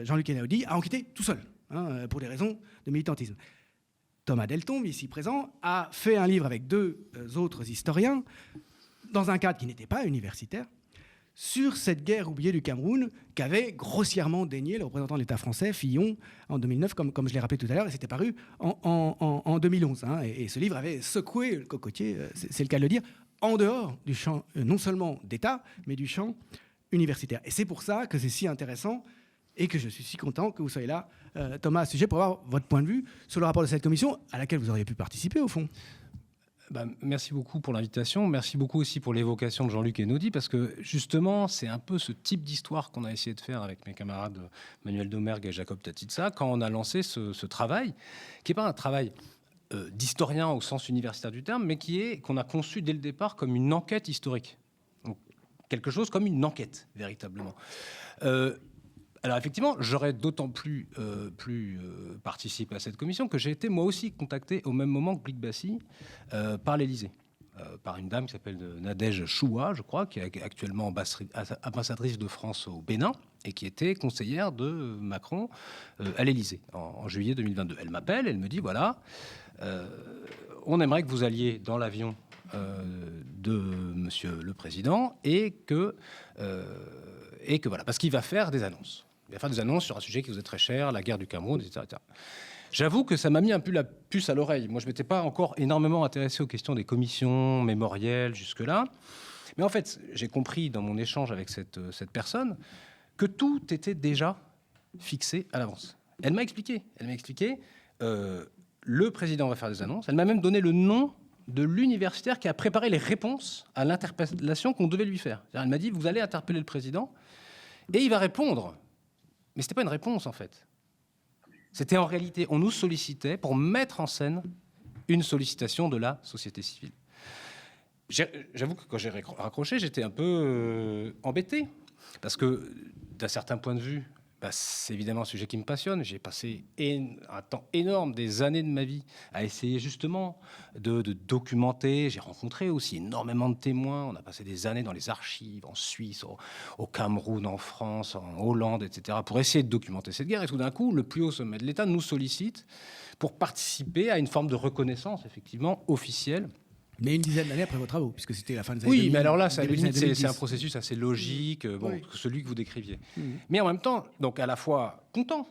Jean-Luc Einaudi, a enquêté tout seul, pour des raisons de militantisme. Thomas Deltombe, ici présent, a fait un livre avec deux autres historiens, dans un cadre qui n'était pas universitaire, sur cette guerre oubliée du Cameroun qu'avait grossièrement dénié le représentant de l'État français, Fillon, en 2009, comme je l'ai rappelé tout à l'heure, et c'était paru en 2011. Et ce livre avait secoué le cocotier, c'est le cas de le dire, en dehors du champ, non seulement d'État, mais du champ universitaire. Et c'est pour ça que c'est si intéressant et que je suis si content que vous soyez là, Thomas, à ce sujet, pour avoir votre point de vue sur le rapport de cette commission à laquelle vous auriez pu participer, au fond. Merci beaucoup pour l'invitation. Merci beaucoup aussi pour l'évocation de Jean-Luc Einaudi, parce que justement, c'est un peu ce type d'histoire qu'on a essayé de faire avec mes camarades Manuel Domergue et Jacob Tatitsa quand on a lancé ce travail, qui n'est pas un travail d'historien au sens universitaire du terme, mais qu'on a conçu dès le départ comme une enquête historique. Donc, quelque chose comme une enquête, véritablement. Alors effectivement, j'aurais d'autant plus participé à cette commission que j'ai été moi aussi contacté au même moment que Blik Bassi par l'Élysée, par une dame qui s'appelle Nadège Choua, je crois, qui est actuellement ambassadrice de France au Bénin et qui était conseillère de Macron à l'Élysée en juillet 2022. Elle m'appelle, elle me dit voilà, on aimerait que vous alliez dans l'avion de Monsieur le Président et que voilà, parce qu'il va faire des annonces. Il va faire des annonces sur un sujet qui vous est très cher, la guerre du Cameroun, etc. J'avoue que ça m'a mis un peu la puce à l'oreille. Moi, je ne m'étais pas encore énormément intéressé aux questions des commissions mémorielles jusque-là. Mais en fait, j'ai compris dans mon échange avec cette personne que tout était déjà fixé à l'avance. Elle m'a expliqué. Le président va faire des annonces. Elle m'a même donné le nom de l'universitaire qui a préparé les réponses à l'interpellation qu'on devait lui faire. Elle m'a dit, vous allez interpeller le président et il va répondre. Mais ce n'était pas une réponse, en fait. C'était en réalité, on nous sollicitait pour mettre en scène une sollicitation de la société civile. J'avoue que quand j'ai raccroché, j'étais un peu embêté. Parce que, d'un certain point de vue, C'est évidemment un sujet qui me passionne. J'ai passé un temps énorme, des années de ma vie, à essayer justement de documenter. J'ai rencontré aussi énormément de témoins. On a passé des années dans les archives, en Suisse, au Cameroun, en France, en Hollande, etc., pour essayer de documenter cette guerre. Et tout d'un coup, le plus haut sommet de l'État nous sollicite pour participer à une forme de reconnaissance, effectivement, officielle. Mais une dizaine d'années après vos travaux, puisque c'était la fin des années 2000. Oui, mais alors là, début des années 2010. c'est un processus assez logique, Oui. celui que vous décriviez. Mmh. Mais en même temps, donc à la fois content.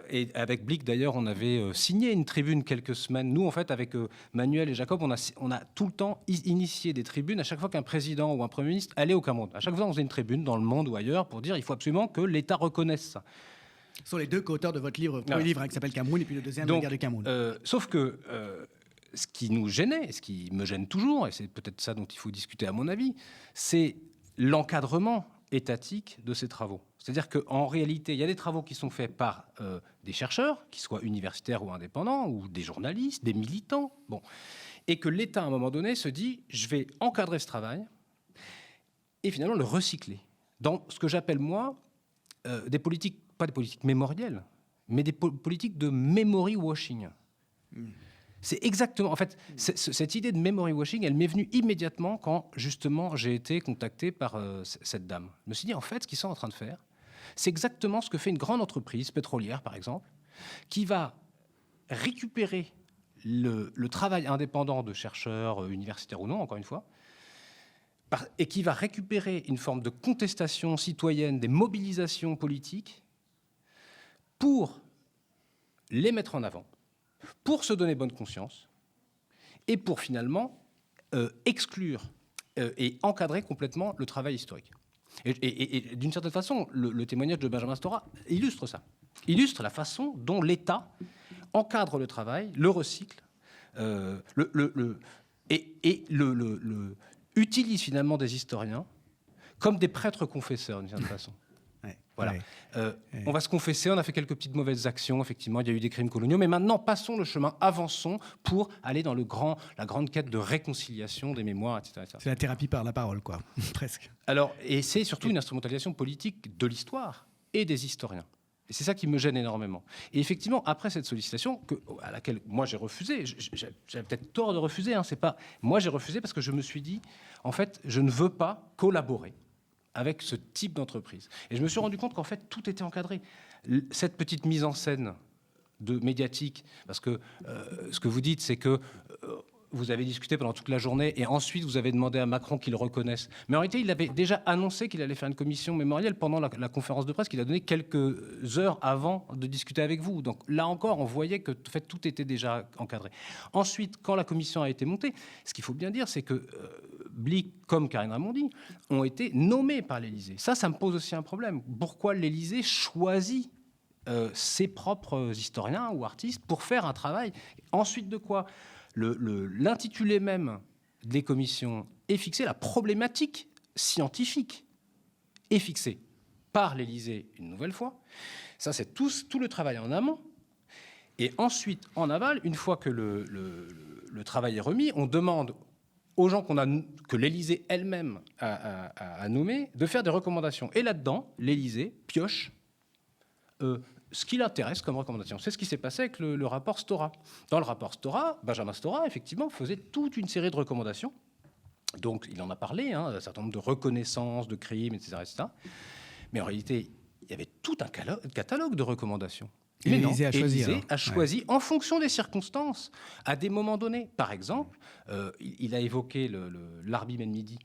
Et avec Blick, d'ailleurs, on avait signé une tribune quelques semaines. Nous, en fait, avec Manuel et Jacob, on a tout le temps initié des tribunes à chaque fois qu'un président ou un Premier ministre allait au Cameroun. À chaque fois, on faisait une tribune dans le monde ou ailleurs pour dire il faut absolument que l'État reconnaisse ça. Ce sont les deux co-auteurs de votre livre, premier livre qui s'appelle Cameroun, et puis le deuxième, La guerre du Cameroun. Sauf que ce qui nous gênait, et ce qui me gêne toujours, et c'est peut-être ça dont il faut discuter à mon avis, c'est l'encadrement étatique de ces travaux. C'est-à-dire qu'en réalité, il y a des travaux qui sont faits par des chercheurs, qu'ils soient universitaires ou indépendants, ou des journalistes, des militants, et que l'État, à un moment donné, se dit « je vais encadrer ce travail » et finalement le recycler dans ce que j'appelle, moi, des politiques, pas des politiques mémorielles, mais des politiques de memory washing. C'est exactement... En fait, cette idée de memory washing, elle m'est venue immédiatement quand, justement, j'ai été contacté par cette dame. Je me suis dit, en fait, ce qu'ils sont en train de faire, c'est exactement ce que fait une grande entreprise pétrolière, par exemple, qui va récupérer le travail indépendant de chercheurs, universitaires ou non, encore une fois, et qui va récupérer une forme de contestation citoyenne, des mobilisations politiques, pour les mettre en avant, pour se donner bonne conscience, et pour finalement exclure et encadrer complètement le travail historique. Et d'une certaine façon, le témoignage de Benjamin Stora illustre ça. Illustre la façon dont l'État encadre le travail, le recycle, utilise finalement des historiens comme des prêtres confesseurs, d'une certaine façon. Voilà. On va se confesser, on a fait quelques petites mauvaises actions, effectivement, il y a eu des crimes coloniaux, mais maintenant, passons le chemin, avançons pour aller dans la grande quête de réconciliation des mémoires, etc. C'est la thérapie par la parole, quoi, presque. Alors, et c'est surtout une instrumentalisation politique de l'histoire et des historiens. Et c'est ça qui me gêne énormément. Et effectivement, après cette sollicitation, à laquelle moi j'ai refusé, j'avais peut-être tort de refuser, c'est pas... Moi j'ai refusé parce que je me suis dit, en fait, je ne veux pas collaborer avec ce type d'entreprise. Et je me suis rendu compte qu'en fait, tout était encadré. Cette petite mise en scène médiatique, parce que ce que vous dites, c'est que vous avez discuté pendant toute la journée et ensuite vous avez demandé à Macron qu'il le reconnaisse. Mais en réalité, il avait déjà annoncé qu'il allait faire une commission mémorielle pendant la conférence de presse qu'il a donnée quelques heures avant de discuter avec vous. Donc là encore, on voyait que en fait, tout était déjà encadré. Ensuite, quand la commission a été montée, ce qu'il faut bien dire, c'est que Blick, comme Karine Raimondi, ont été nommés par l'Élysée. Ça me pose aussi un problème. Pourquoi l'Élysée choisit ses propres historiens ou artistes pour faire un travail? Ensuite de quoi l'intitulé même des commissions est fixé, la problématique scientifique est fixée par l'Élysée une nouvelle fois. Ça, c'est tout le travail en amont. Et ensuite, en aval, une fois que le travail est remis, on demande aux gens que l'Élysée elle-même a nommés de faire des recommandations. Et là-dedans, l'Élysée pioche ce qui l'intéresse comme recommandation. C'est ce qui s'est passé avec le rapport Stora. Dans le rapport Stora, Benjamin Stora, effectivement, faisait toute une série de recommandations. Donc, il en a parlé, un certain nombre de reconnaissances, de crimes, etc., etc. Mais en réalité, il y avait tout un catalogue de recommandations. Et l'Élysée a choisi, en fonction des circonstances, à des moments donnés. Par exemple, il a évoqué l'Arbi Ben-Midi.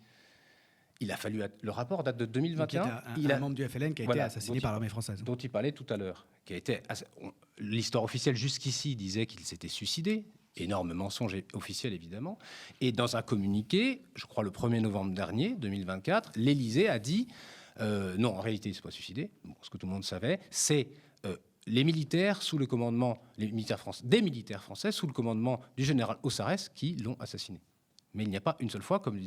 Il a fallu... Le rapport date de 2021. Il a un membre du FLN qui a été assassiné par l'armée française. Dont il parlait tout à l'heure. L'histoire officielle jusqu'ici disait qu'il s'était suicidé. Énorme mensonge officiel, évidemment. Et dans un communiqué, je crois le 1er novembre dernier, 2024, l'Élysée a dit non, en réalité, il ne s'est pas suicidé. Ce que tout le monde savait, c'est les militaires sous le commandement, des militaires français sous le commandement du général Ossarès qui l'ont assassiné. Mais il n'y a pas une seule fois, comme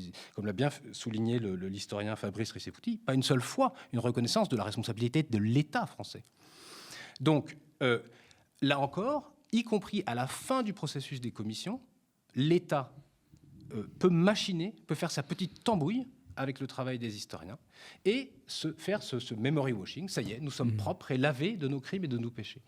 l'a bien souligné l'historien Fabrice Rissepouti, pas une seule fois une reconnaissance de la responsabilité de l'État français. Donc, là encore, y compris à la fin du processus des commissions, l'État peut machiner, peut faire sa petite tambouille avec le travail des historiens et faire ce memory washing. Ça y est, nous sommes propres et lavés de nos crimes et de nos péchés.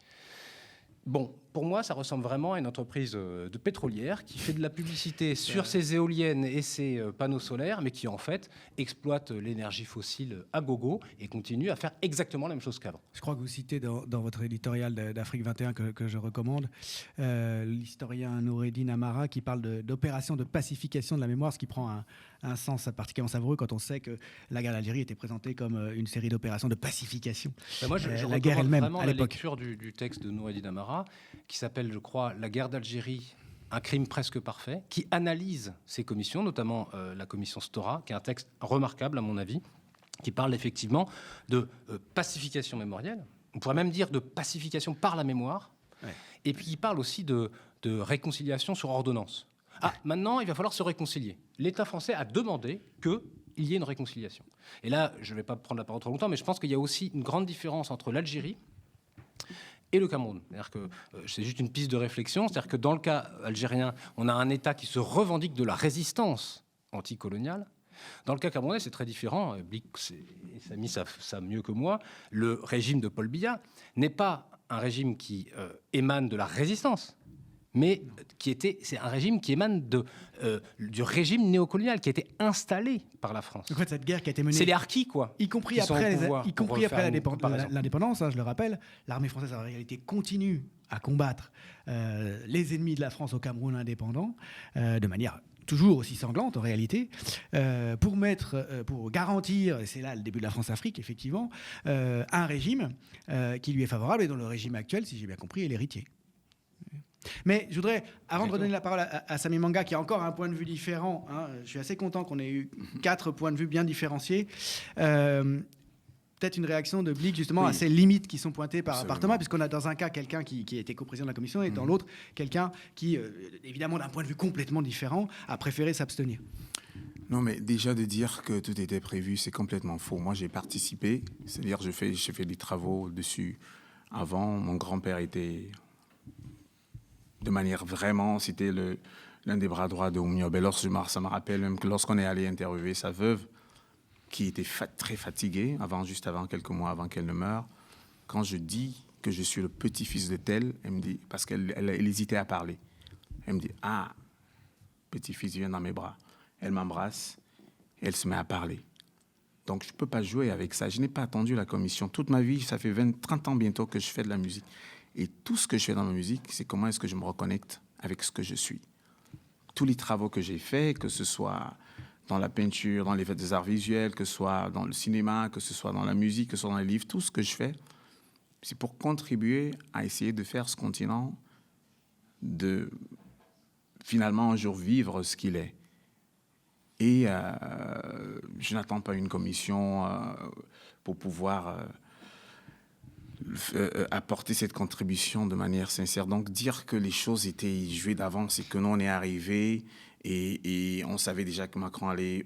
Bon, pour moi, ça ressemble vraiment à une entreprise de pétrolière qui fait de la publicité sur ses éoliennes et ses panneaux solaires, mais qui en fait exploite l'énergie fossile à gogo et continue à faire exactement la même chose qu'avant. Je crois que vous citez dans votre éditorial d'Afrique 21 que je recommande, l'historien Noureddin Amara qui parle d'opération de pacification de la mémoire, ce qui prend un sens particulièrement savoureux quand on sait que la guerre d'Algérie était présentée comme une série d'opérations de pacification. Moi, je la guerre recommande elle-même vraiment à la l'époque. lecture du texte de Noureddin Amara, qui s'appelle, je crois, « La guerre d'Algérie, un crime presque parfait », qui analyse ces commissions, notamment la commission Stora, qui est un texte remarquable, à mon avis, qui parle effectivement de pacification mémorielle, on pourrait même dire de pacification par la mémoire, et puis il parle aussi de réconciliation sur ordonnance. Ah, maintenant, il va falloir se réconcilier. L'État français a demandé qu'il y ait une réconciliation. Et là, je ne vais pas prendre la parole trop longtemps, mais je pense qu'il y a aussi une grande différence entre l'Algérie et le Cameroun. C'est-à-dire que c'est juste une piste de réflexion. C'est-à-dire que dans le cas algérien, on a un État qui se revendique de la résistance anticoloniale. Dans le cas camerounais, c'est très différent. Blic, ça a mis ça mieux que moi. Le régime de Paul Biya n'est pas un régime qui émane de la résistance, mais c'est un régime qui émane du régime néocolonial qui a été installé par la France. Donc, en fait, cette guerre qui a été menée, c'est les harkis, quoi. Y compris après l'indépendance, je le rappelle, l'armée française en réalité continue à combattre les ennemis de la France au Cameroun indépendant de manière toujours aussi sanglante en réalité, pour garantir, et c'est là le début de la France-Afrique effectivement, un régime qui lui est favorable et dont le régime actuel, si j'ai bien compris, est l'héritier. Mais je voudrais, avant de redonner la parole à Samy Manga, qui a encore un point de vue différent, je suis assez content qu'on ait eu 4 points de vue bien différenciés, peut-être une réaction de Blic justement à ces limites qui sont pointées par Thomas, puisqu'on a dans un cas quelqu'un qui a été coprésident de la commission et dans l'autre quelqu'un qui, évidemment d'un point de vue complètement différent, a préféré s'abstenir. Non, mais déjà de dire que tout était prévu, c'est complètement faux. Moi, j'ai participé, c'est-à-dire j'ai fait des travaux dessus avant. Mon grand-père était... de manière vraiment, c'était l'un des bras droits de Oumiob. Et ça me rappelle même que lorsqu'on est allé interviewer sa veuve, qui était très fatiguée, juste avant, quelques mois avant qu'elle ne meure, quand je dis que je suis le petit-fils de tel, elle me dit, parce qu'elle hésitait à parler, elle me dit, ah, petit-fils, viens dans mes bras. Elle m'embrasse et elle se met à parler. Donc, je ne peux pas jouer avec ça. Je n'ai pas attendu la commission. Toute ma vie, ça fait 30 ans bientôt que je fais de la musique. Et tout ce que je fais dans ma musique, c'est comment est-ce que je me reconnecte avec ce que je suis. Tous les travaux que j'ai faits, que ce soit dans la peinture, dans les fêtes des arts visuels, que ce soit dans le cinéma, que ce soit dans la musique, que ce soit dans les livres, tout ce que je fais, c'est pour contribuer à essayer de faire ce continent, de finalement un jour vivre ce qu'il est. Et je n'attends pas une commission pour pouvoir... apporter cette contribution de manière sincère. Donc, dire que les choses étaient jouées d'avance et que nous, on est arrivé et on savait déjà que Macron allait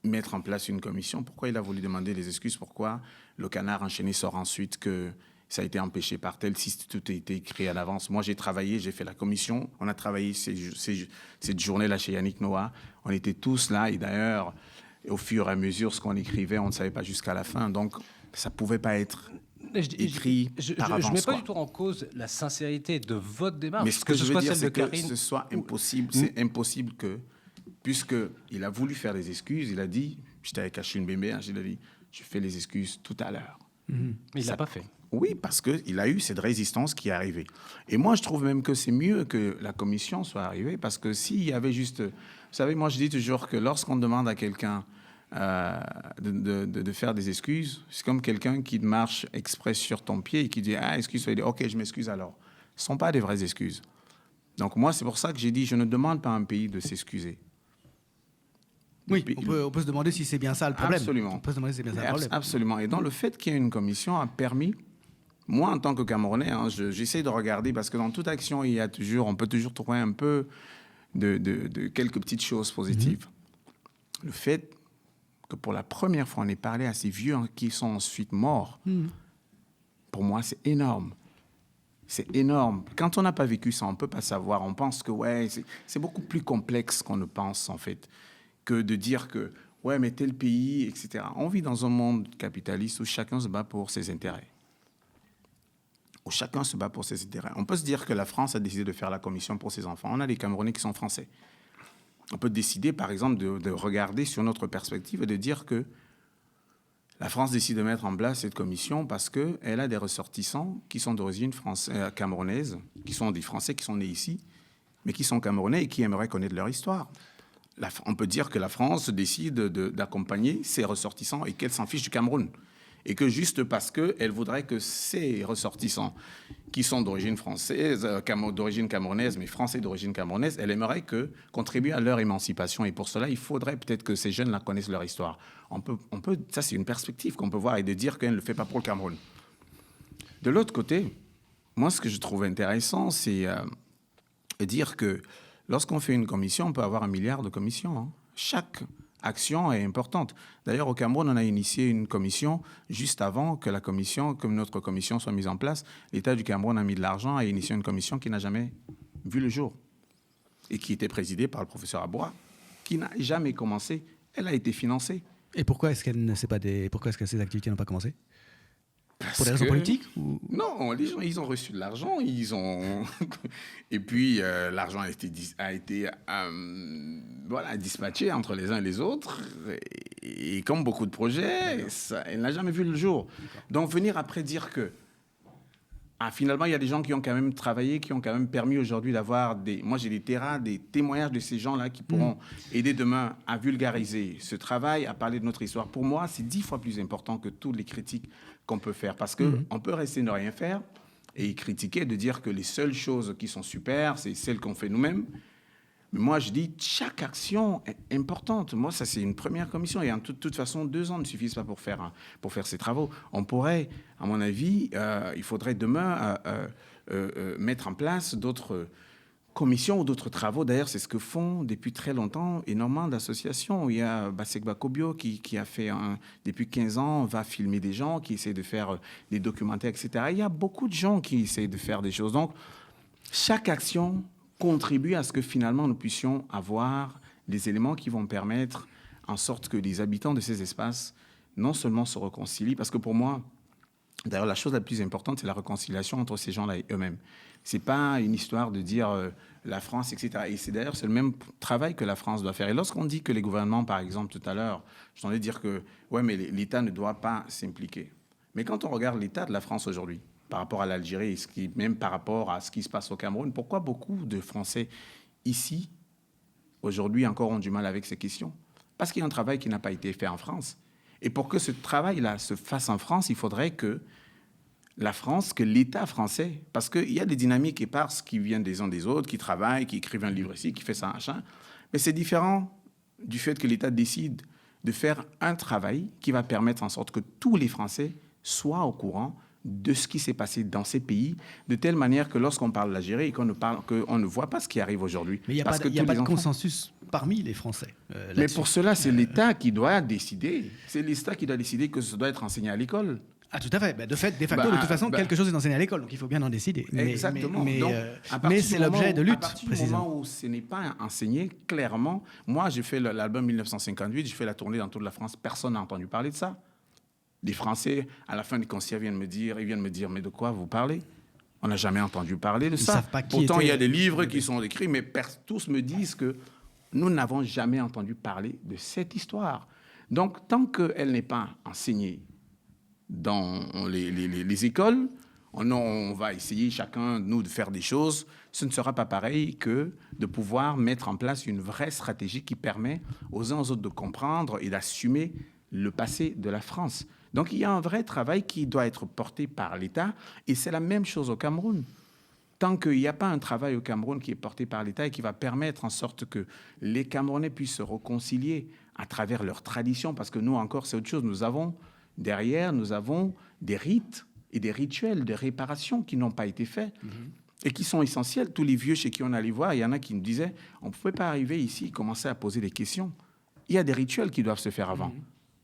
mettre en place une commission. Pourquoi il a voulu demander des excuses? Pourquoi le canard enchaîné sort ensuite que ça a été empêché par tel, si tout a été écrit à l'avance? Moi, j'ai travaillé, j'ai fait la commission. On a travaillé cette journée-là chez Yannick Noah. On était tous là et d'ailleurs, au fur et à mesure, ce qu'on écrivait, on ne savait pas jusqu'à la fin. Donc, ça ne pouvait pas être... écrit par avance. Je ne mets pas du tout en cause la sincérité de votre démarche. Mais ce que je veux dire, c'est que Karine... ce soit impossible. C'est impossible que, puisqu'il a voulu faire des excuses, il a dit, j'étais avec Achille Mbembe, il a dit, je fais les excuses tout à l'heure. Mais il ne l'a pas fait. Oui, parce qu'il a eu cette résistance qui est arrivée. Et moi, je trouve même que c'est mieux que la commission soit arrivée, parce que s'il y avait juste... Vous savez, moi, je dis toujours que lorsqu'on demande à quelqu'un de faire des excuses, c'est comme quelqu'un qui marche exprès sur ton pied et qui dit « Ah, excuse-toi », il dit « Ok, je m'excuse alors ». Ce ne sont pas des vraies excuses. Donc moi, c'est pour ça que j'ai dit « Je ne demande pas à un pays de s'excuser ». Oui, on peut se demander si c'est bien ça le problème. Absolument. On peut se demander si c'est bien ça le problème. Absolument. Et donc, le fait qu'il y ait une commission a permis, moi, en tant que Camerounais, j'essaie de regarder, parce que dans toute action, on peut toujours trouver un peu de quelques petites choses positives. Le fait que pour la première fois, on ait parlé à ces vieux qui sont ensuite morts, pour moi, c'est énorme. C'est énorme. Quand on n'a pas vécu ça, on ne peut pas savoir. On pense que, ouais, c'est beaucoup plus complexe qu'on ne pense, en fait, que de dire que, ouais, mais tel pays, etc. On vit dans un monde capitaliste où chacun se bat pour ses intérêts. On peut se dire que la France a décidé de faire la commission pour ses enfants. On a des Camerounais qui sont français. On peut décider, par exemple, de regarder sur notre perspective et de dire que la France décide de mettre en place cette commission parce qu'elle a des ressortissants qui sont d'origine camerounaise, qui sont des Français qui sont nés ici, mais qui sont camerounais et qui aimeraient connaître leur histoire. On peut dire que la France décide d'accompagner ses ressortissants et qu'elle s'en fiche du Cameroun. Et que juste parce qu'elle voudrait que ces ressortissants, qui sont d'origine française, d'origine camerounaise, mais français d'origine camerounaise, elle aimerait contribuer à leur émancipation. Et pour cela, il faudrait peut-être que ces jeunes-là connaissent leur histoire. Ça, c'est une perspective qu'on peut voir et de dire qu'elle ne le fait pas pour le Cameroun. De l'autre côté, moi, ce que je trouve intéressant, c'est dire que lorsqu'on fait une commission, on peut avoir 1 milliard de commissions. Hein. Chaque action est importante. D'ailleurs, au Cameroun, on a initié une commission juste avant que notre commission soit mise en place. L'État du Cameroun a mis de l'argent et a initié une commission qui n'a jamais vu le jour et qui était présidée par le professeur Aboua, qui n'a jamais commencé. Elle a été financée. Et pourquoi est-ce que ces activités n'ont pas commencé ? Pour des raisons politiques ou... Non, les gens, ils ont reçu de l'argent, et puis l'argent a été dispatché entre les uns et les autres. Et comme beaucoup de projets, elle n'a jamais vu le jour. Donc venir après dire que finalement, il y a des gens qui ont quand même travaillé, qui ont quand même permis aujourd'hui d'avoir Moi, j'ai des témoignages de ces gens-là qui pourront aider demain à vulgariser ce travail, à parler de notre histoire. Pour moi, c'est 10 fois plus important que toutes les critiques qu'on peut faire. Parce qu'on peut rester ne rien faire et critiquer, de dire que les seules choses qui sont super, c'est celles qu'on fait nous-mêmes. Mais moi, je dis, chaque action est importante. Moi, ça, c'est une première commission. Et de toute façon, 2 ans ne suffisent pas pour faire ces travaux. On pourrait, à mon avis, il faudrait demain mettre en place d'autres commissions ou d'autres travaux. D'ailleurs, c'est ce que font depuis très longtemps énormément d'associations. Il y a Basekba Kobio qui a fait, depuis 15 ans, va filmer des gens, qui essaie de faire des documentaires, etc. Il y a beaucoup de gens qui essaient de faire des choses. Donc, chaque action contribuer à ce que finalement nous puissions avoir des éléments qui vont permettre en sorte que les habitants de ces espaces non seulement se réconcilient, parce que pour moi, d'ailleurs, la chose la plus importante, c'est la réconciliation entre ces gens-là et eux-mêmes. Ce n'est pas une histoire de dire la France, etc. Et c'est le même travail que la France doit faire. Et lorsqu'on dit que les gouvernements, par exemple, tout à l'heure, je t'entendais dire que mais l'État ne doit pas s'impliquer. Mais quand on regarde l'État de la France aujourd'hui, par rapport à l'Algérie, même par rapport à ce qui se passe au Cameroun, pourquoi beaucoup de Français ici, aujourd'hui, encore ont du mal avec ces questions ? Parce qu'il y a un travail qui n'a pas été fait en France. Et pour que ce travail-là se fasse en France, il faudrait que la France, que l'État français, parce qu'il y a des dynamiques éparses qui viennent des uns des autres, qui travaillent, qui écrivent un livre ici, qui fait ça, machin, mais c'est différent du fait que l'État décide de faire un travail qui va permettre en sorte que tous les Français soient au courant de ce qui s'est passé dans ces pays, de telle manière que lorsqu'on parle de l'Algérie et qu'on ne voit pas ce qui arrive aujourd'hui. Mais il n'y a pas de consensus parmi les Français. Mais pour cela, c'est l'État qui doit décider. C'est l'État qui doit décider que ça doit être enseigné à l'école. Ah, tout à fait. De toute façon, quelque chose est enseigné à l'école, donc il faut bien en décider. Exactement. Mais c'est l'objet de lutte, précisément. À partir du moment où ce n'est pas enseigné, clairement, moi, j'ai fait l'album 1958, j'ai fait la tournée dans toute la France, personne n'a entendu parler de ça. Des Français, à la fin des concerts, viennent me dire, mais de quoi vous parlez ? On n'a jamais entendu parler de ça. Pourtant, il y a des livres qui sont écrits, mais tous me disent que nous n'avons jamais entendu parler de cette histoire. Donc, tant qu'elle n'est pas enseignée dans les écoles, on va essayer chacun de nous de faire des choses. Ce ne sera pas pareil que de pouvoir mettre en place une vraie stratégie qui permet aux uns aux autres de comprendre et d'assumer le passé de la France. Donc, il y a un vrai travail qui doit être porté par l'État, et c'est la même chose au Cameroun. Tant qu'il n'y a pas un travail au Cameroun qui est porté par l'État et qui va permettre en sorte que les Camerounais puissent se réconcilier à travers leurs traditions, parce que nous encore, c'est autre chose. Nous avons des rites et des rituels de réparation qui n'ont pas été faits et qui sont essentiels. Tous les vieux chez qui on allait voir, il y en a qui nous disaient, on ne pouvait pas arriver ici et commencer à poser des questions. Il y a des rituels qui doivent se faire avant.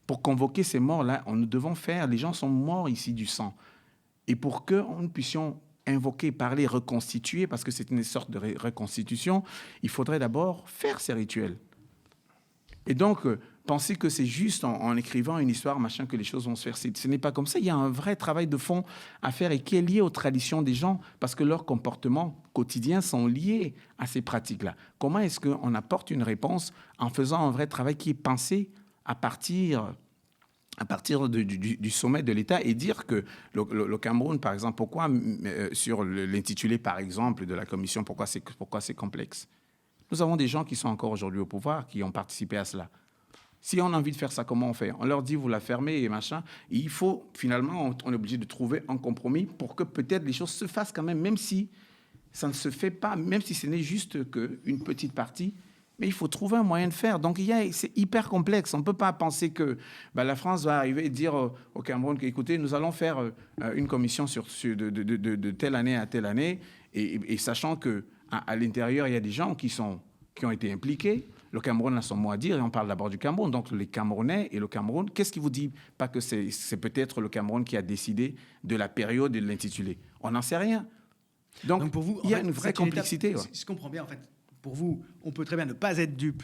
Pour convoquer ces morts-là, nous devons faire... Les gens sont morts ici du sang. Et pour que nous puissions invoquer, parler, reconstituer, parce que c'est une sorte de reconstitution, il faudrait d'abord faire ces rituels. Et donc, penser que c'est juste en écrivant une histoire, machin, que les choses vont se faire. Ce n'est pas comme ça. Il y a un vrai travail de fond à faire et qui est lié aux traditions des gens parce que leurs comportements quotidiens sont liés à ces pratiques-là. Comment est-ce qu'on apporte une réponse en faisant un vrai travail qui est pensé à partir du sommet de l'État et dire que le Cameroun, par exemple, pourquoi sur l'intitulé, par exemple, de la commission, pourquoi c'est complexe? Nous avons des gens qui sont encore aujourd'hui au pouvoir, qui ont participé à cela. Si on a envie de faire ça, comment on fait? On leur dit, vous la fermez et machin. Et il faut, finalement, on est obligé de trouver un compromis pour que peut-être les choses se fassent quand même si ça ne se fait pas, même si ce n'est juste qu'une petite partie. Mais il faut trouver un moyen de faire. Donc, c'est hyper complexe. On ne peut pas penser que la France va arriver et dire au Cameroun qu'écoutez, nous allons faire une commission de telle année à telle année, et sachant qu'à l'intérieur, il y a des gens qui ont été impliqués. Le Cameroun a son mot à dire, et on parle d'abord du Cameroun. Donc, les Camerounais et le Cameroun, qu'est-ce qui vous dit pas que c'est peut-être le Cameroun qui a décidé de la période et de l'intitulé? On n'en sait rien. Donc pour vous, il y a une vraie complexité. Je comprends bien, en fait. Pour vous, on peut très bien ne pas être dupe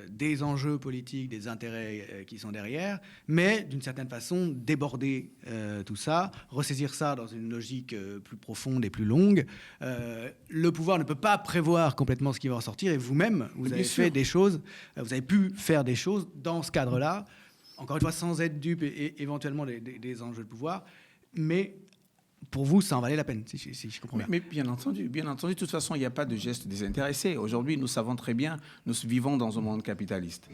des enjeux politiques, des intérêts qui sont derrière, mais d'une certaine façon, déborder tout ça, ressaisir ça dans une logique plus profonde et plus longue. Le pouvoir ne peut pas prévoir complètement ce qui va en sortir, et vous-même, vous avez fait des choses, vous avez pu faire des choses dans ce cadre-là, encore une fois, sans être dupe et éventuellement des enjeux de pouvoir, mais pour vous, ça en valait la peine, si je comprends bien. Mais bien entendu, de toute façon, il n'y a pas de geste désintéressé. Aujourd'hui, nous savons très bien, nous vivons dans un monde capitaliste.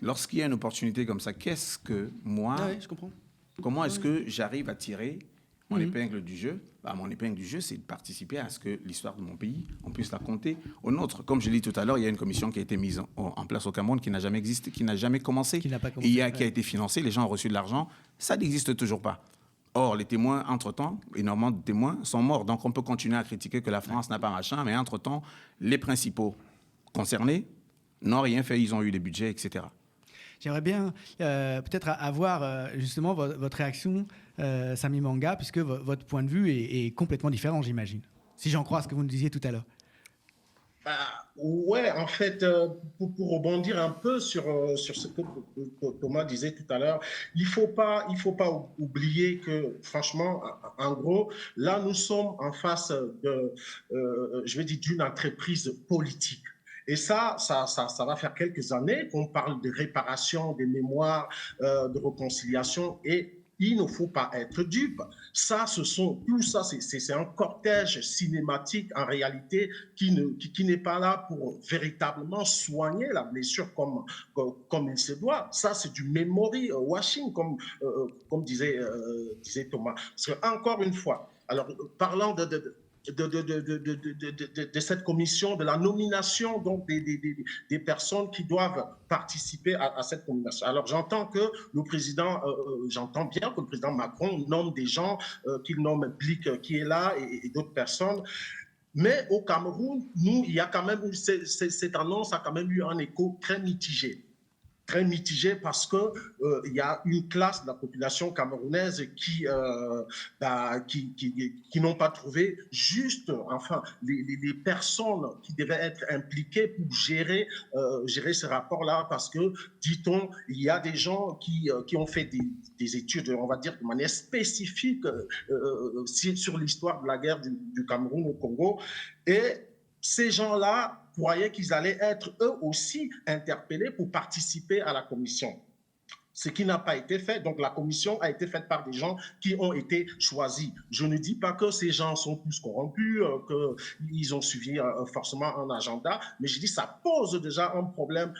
Lorsqu'il y a une opportunité comme ça, qu'est-ce que moi... Ah oui, je comprends. Comment est-ce que j'arrive à tirer mon épingle du jeu? Mon épingle du jeu, c'est de participer à ce que l'histoire de mon pays, on puisse la compter au nôtre. Comme je l'ai dit tout à l'heure, il y a une commission qui a été mise en place au Cameroun qui n'a jamais existé, qui n'a jamais commencé. Qui n'a pas commencé. Qui a été financée, les gens ont reçu de l'argent. Ça n'existe toujours pas. Or, les témoins, entre-temps, énormément de témoins sont morts. Donc, on peut continuer à critiquer que la France n'a pas machin, mais entre-temps, les principaux concernés n'ont rien fait. Ils ont eu des budgets, etc. J'aimerais bien peut-être avoir justement votre réaction, Samy Manga, puisque votre point de vue est complètement différent, j'imagine. Si j'en crois ce que vous nous disiez tout à l'heure. Ouais, en fait, pour rebondir un peu sur ce que Thomas disait tout à l'heure, il faut pas oublier que, franchement, en gros, là, nous sommes en face d'une entreprise politique. Et ça va faire quelques années qu'on parle de réparation des mémoires, de réconciliation, et il ne faut pas être dupe. Tout ça, c'est un cortège cinématique en réalité qui n'est pas là pour véritablement soigner la blessure comme il se doit. Ça, c'est du memory washing, comme disait Thomas. Parce que, encore une fois, alors parlant de cette commission, de la nomination donc des personnes qui doivent participer à cette nomination. Alors j'entends bien que le président Macron nomme des gens, qu'il nomme Blick qui est là et d'autres personnes. Mais au Cameroun, il y a quand même cette annonce a quand même eu un écho très mitigé. Très mitigé parce que y a une classe de la population camerounaise qui n'ont pas trouvé juste, enfin, les personnes qui devaient être impliquées pour gérer ce rapport-là, parce que, dit-on, il y a des gens qui ont fait des études, on va dire, de manière spécifique sur l'histoire de la guerre du Cameroun au Congo, et ces gens-là croyaient qu'ils allaient être eux aussi interpellés pour participer à la commission. Ce qui n'a pas été fait. Donc, la commission a été faite par des gens qui ont été choisis. Je ne dis pas que ces gens sont tous corrompus, qu'ils ont suivi forcément un agenda, mais je dis que ça pose déjà un problème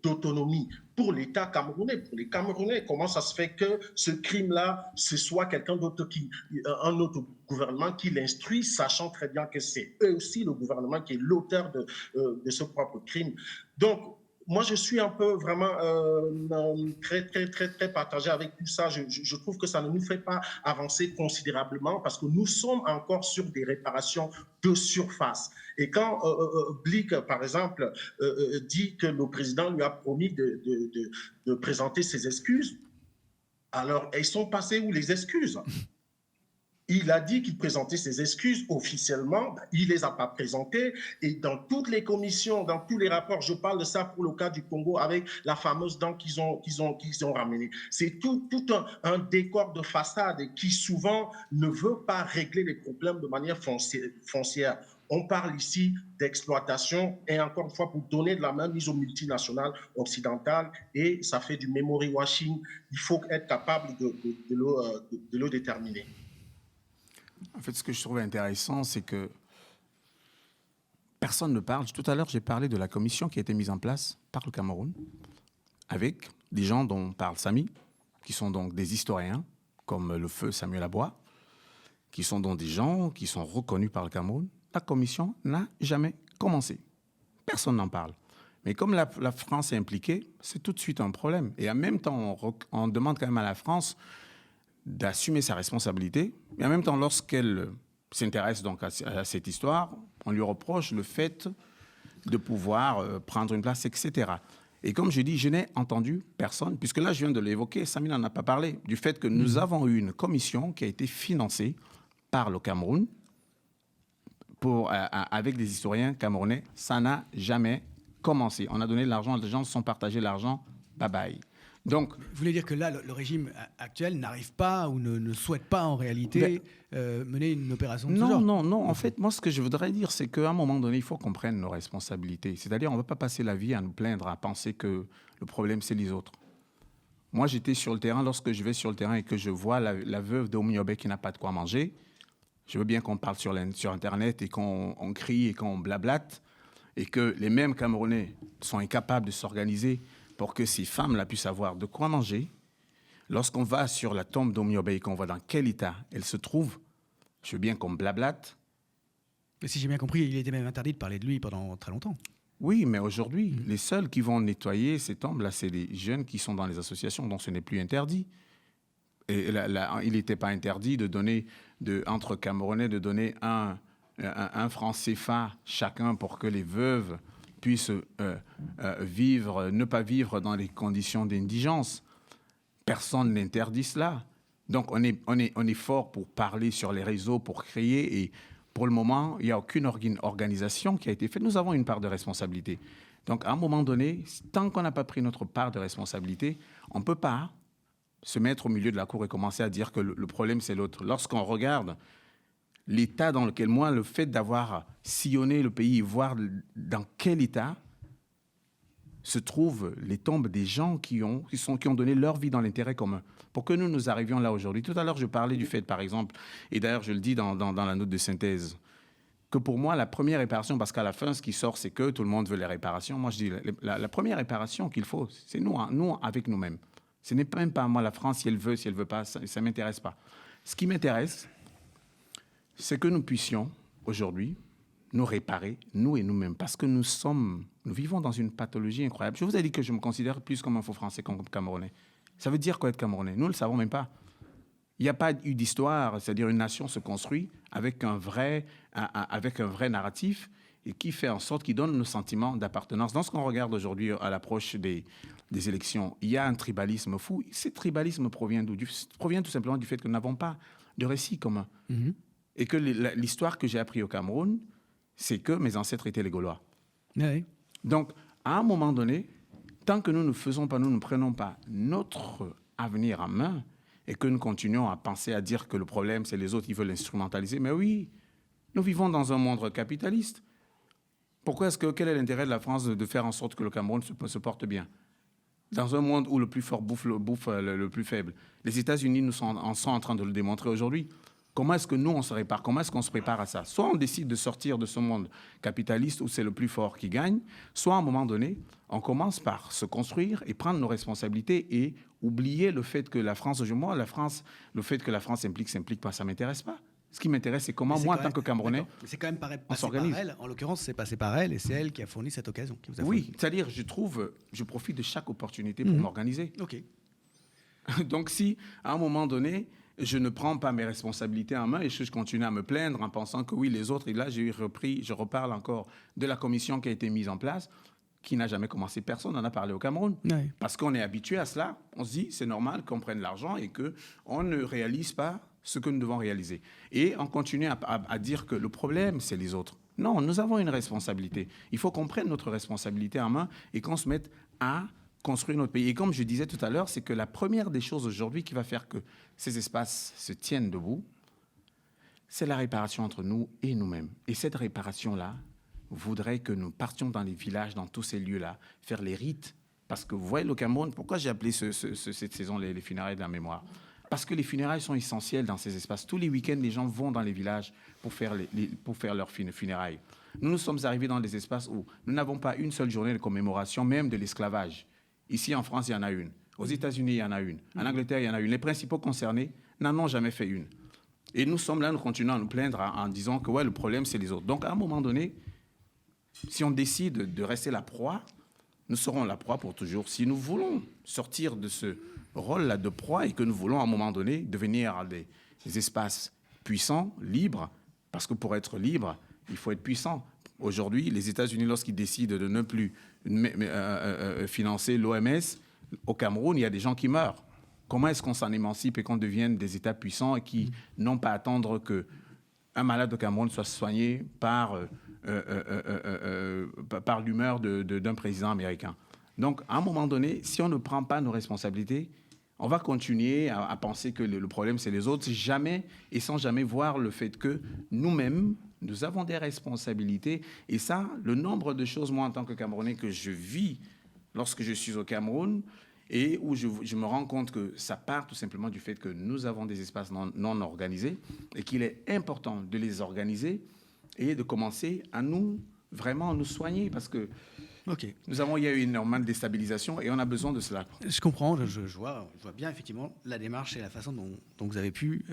d'autonomie pour l'État camerounais, pour les Camerounais. Comment ça se fait que ce crime-là, ce soit quelqu'un d'autre un autre gouvernement qui l'instruit, sachant très bien que c'est eux aussi le gouvernement qui est l'auteur de ce propre crime. Donc, moi, je suis un peu vraiment très, très, très, très partagé avec tout ça. Je trouve que ça ne nous fait pas avancer considérablement parce que nous sommes encore sur des réparations de surface. Et quand Blick, par exemple, dit que le président lui a promis de présenter ses excuses, alors elles sont passées où les excuses ? Il a dit qu'il présentait ses excuses officiellement, il ne les a pas présentées. Et dans toutes les commissions, dans tous les rapports, je parle de ça pour le cas du Congo avec la fameuse dent qu'ils ont ramenée. C'est tout un décor de façade qui souvent ne veut pas régler les problèmes de manière foncière. On parle ici d'exploitation et encore une fois pour donner de la main mise aux multinationales occidentales et ça fait du memory washing. Il faut être capable de le déterminer. En fait, ce que je trouvais intéressant, c'est que personne ne parle. Tout à l'heure, j'ai parlé de la commission qui a été mise en place par le Cameroun avec des gens dont parle Samy, qui sont donc des historiens, comme le feu Samuel Abois, qui sont donc des gens qui sont reconnus par le Cameroun. La commission n'a jamais commencé. Personne n'en parle. Mais comme la France est impliquée, c'est tout de suite un problème. Et en même temps, on demande quand même à la France d'assumer sa responsabilité. Et en même temps, lorsqu'elle s'intéresse donc à cette histoire, on lui reproche le fait de pouvoir prendre une place, etc. Et comme je dis, je n'ai entendu personne, puisque là, je viens de l'évoquer, Samy n'en a pas parlé, du fait que nous avons eu une commission qui a été financée par le Cameroun avec des historiens camerounais. Ça n'a jamais commencé. On a donné de l'argent, les gens se sont partagés l'argent, bye-bye. Donc, vous voulez dire que là, le régime actuel n'arrive pas ou ne souhaite pas en réalité mener une opération de ce genre? Non. En fait, moi, ce que je voudrais dire, c'est qu'à un moment donné, il faut qu'on prenne nos responsabilités. C'est-à-dire, on ne va pas passer la vie à nous plaindre, à penser que le problème, c'est les autres. Moi, j'étais sur le terrain. Lorsque je vais sur le terrain et que je vois la veuve d'Omiobe qui n'a pas de quoi manger, je veux bien qu'on parle sur Internet et qu'on crie et qu'on blablate et que les mêmes Camerounais sont incapables de s'organiser pour que ces femmes-là puissent avoir de quoi manger. Lorsqu'on va sur la tombe d'Omiobe et qu'on voit dans quel état elle se trouve, je veux bien qu'on blablate. Mais si j'ai bien compris, il était même interdit de parler de lui pendant très longtemps. Oui, mais aujourd'hui, les seuls qui vont nettoyer ces tombes-là, c'est les jeunes qui sont dans les associations, donc ce n'est plus interdit. Et il n'était pas interdit de donner, entre Camerounais, de donner un franc CFA chacun pour que les veuves puissent ne pas vivre dans les conditions d'indigence. Personne n'interdit cela. Donc, on est fort pour parler sur les réseaux, pour crier. Et pour le moment, il n'y a aucune organisation qui a été faite. Nous avons une part de responsabilité. Donc, à un moment donné, tant qu'on n'a pas pris notre part de responsabilité, on ne peut pas se mettre au milieu de la cour et commencer à dire que le problème, c'est l'autre. Lorsqu'on regarde l'état dans lequel, moi, le fait d'avoir sillonné le pays et voir dans quel état se trouvent les tombes des gens qui ont donné leur vie dans l'intérêt commun. Pour que nous arrivions là aujourd'hui. Tout à l'heure, je parlais du fait, par exemple, et d'ailleurs, je le dis dans la note de synthèse, que pour moi, la première réparation, parce qu'à la fin, ce qui sort, c'est que tout le monde veut les réparations. Moi, je dis, la première réparation qu'il faut, c'est nous avec nous-mêmes. Ce n'est même pas moi, la France, si elle veut pas, ça ne m'intéresse pas. Ce qui m'intéresse, c'est que nous puissions, aujourd'hui, nous réparer, nous et nous-mêmes, parce que nous vivons dans une pathologie incroyable. Je vous ai dit que je me considère plus comme un faux Français qu'un Camerounais. Ça veut dire quoi être Camerounais? Nous ne le savons même pas. Il n'y a pas eu d'histoire, c'est-à-dire une nation se construit avec un vrai narratif et qui fait en sorte, qui donne le sentiment d'appartenance. Dans ce qu'on regarde aujourd'hui à l'approche des élections, il y a un tribalisme fou. Ce tribalisme provient d'où? Provient tout simplement du fait que nous n'avons pas de récit commun. Mm-hmm. Et que l'histoire que j'ai appris au Cameroun, c'est que mes ancêtres étaient les Gaulois. Oui. Donc, à un moment donné, tant que nous ne prenons pas notre avenir en main et que nous continuons à penser, à dire que le problème, c'est les autres qui veulent l'instrumentaliser, mais oui, nous vivons dans un monde capitaliste. Quel est l'intérêt de la France de faire en sorte que le Cameroun se porte bien? Dans un monde où le plus fort bouffe le plus faible. Les États-Unis sont en train de le démontrer aujourd'hui. Comment est-ce que nous, on se répare? Comment est-ce qu'on se prépare à ça? Soit on décide de sortir de ce monde capitaliste où c'est le plus fort qui gagne, soit à un moment donné, on commence par se construire et prendre nos responsabilités et oublier le fait que la France, le fait que la France s'implique pas, ça ne m'intéresse pas. Ce qui m'intéresse, c'est comment moi, en tant que Camerounais, c'est quand même on s'organise. Par elle. En l'occurrence, c'est passé par elle et c'est elle qui a fourni cette occasion. Oui, c'est-à-dire, je profite de chaque opportunité pour m'organiser. OK. Donc, si, à un moment donné, je ne prends pas mes responsabilités en main et je continue à me plaindre en pensant que oui, les autres, et là, je reparle encore de la commission qui a été mise en place, qui n'a jamais commencé. Personne n'en a parlé au Cameroun. Oui. Parce qu'on est habitué à cela. On se dit, c'est normal qu'on prenne l'argent et qu'on ne réalise pas ce que nous devons réaliser. Et on continue à dire que le problème, c'est les autres. Non, nous avons une responsabilité. Il faut qu'on prenne notre responsabilité en main et qu'on se mette à construire notre pays. Et comme je disais tout à l'heure, c'est que la première des choses aujourd'hui qui va faire que ces espaces se tiennent debout, c'est la réparation entre nous et nous-mêmes. Et cette réparation-là voudrait que nous partions dans les villages, dans tous ces lieux-là, faire les rites. Parce que vous voyez le Cameroun, pourquoi j'ai appelé cette saison les funérailles de la mémoire? Parce que les funérailles sont essentielles dans ces espaces. Tous les week-ends, les gens vont dans les villages pour faire leurs funérailles. Nous sommes arrivés dans des espaces où nous n'avons pas une seule journée de commémoration, même de l'esclavage. Ici, en France, il y en a une. Aux États-Unis, il y en a une. En Angleterre, il y en a une. Les principaux concernés n'en ont jamais fait une. Et nous sommes là, nous continuons à nous plaindre en disant que ouais, le problème, c'est les autres. Donc, à un moment donné, si on décide de rester la proie, nous serons la proie pour toujours. Si nous voulons sortir de ce rôle-là de proie et que nous voulons à un moment donné devenir des espaces puissants, libres, parce que pour être libre, il faut être puissant. Aujourd'hui, les États-Unis, lorsqu'ils décident de ne plus financer l'OMS, au Cameroun, il y a des gens qui meurent. Comment est-ce qu'on s'en émancipe et qu'on devienne des États puissants et qui n'ont pas à attendre qu'un malade au Cameroun soit soigné par l'humeur d'un président américain? Donc, à un moment donné, si on ne prend pas nos responsabilités, on va continuer à penser que le problème, c'est les autres, sans jamais voir le fait que nous-mêmes, nous avons des responsabilités. Et ça, le nombre de choses, moi, en tant que Camerounais, que je vis lorsque je suis au Cameroun, et où je me rends compte que ça part tout simplement du fait que nous avons des espaces non organisés et qu'il est important de les organiser et de commencer à vraiment nous soigner, parce que il y a eu énormément de déstabilisation et on a besoin de cela. Je comprends, je vois bien effectivement la démarche et la façon dont vous avez pu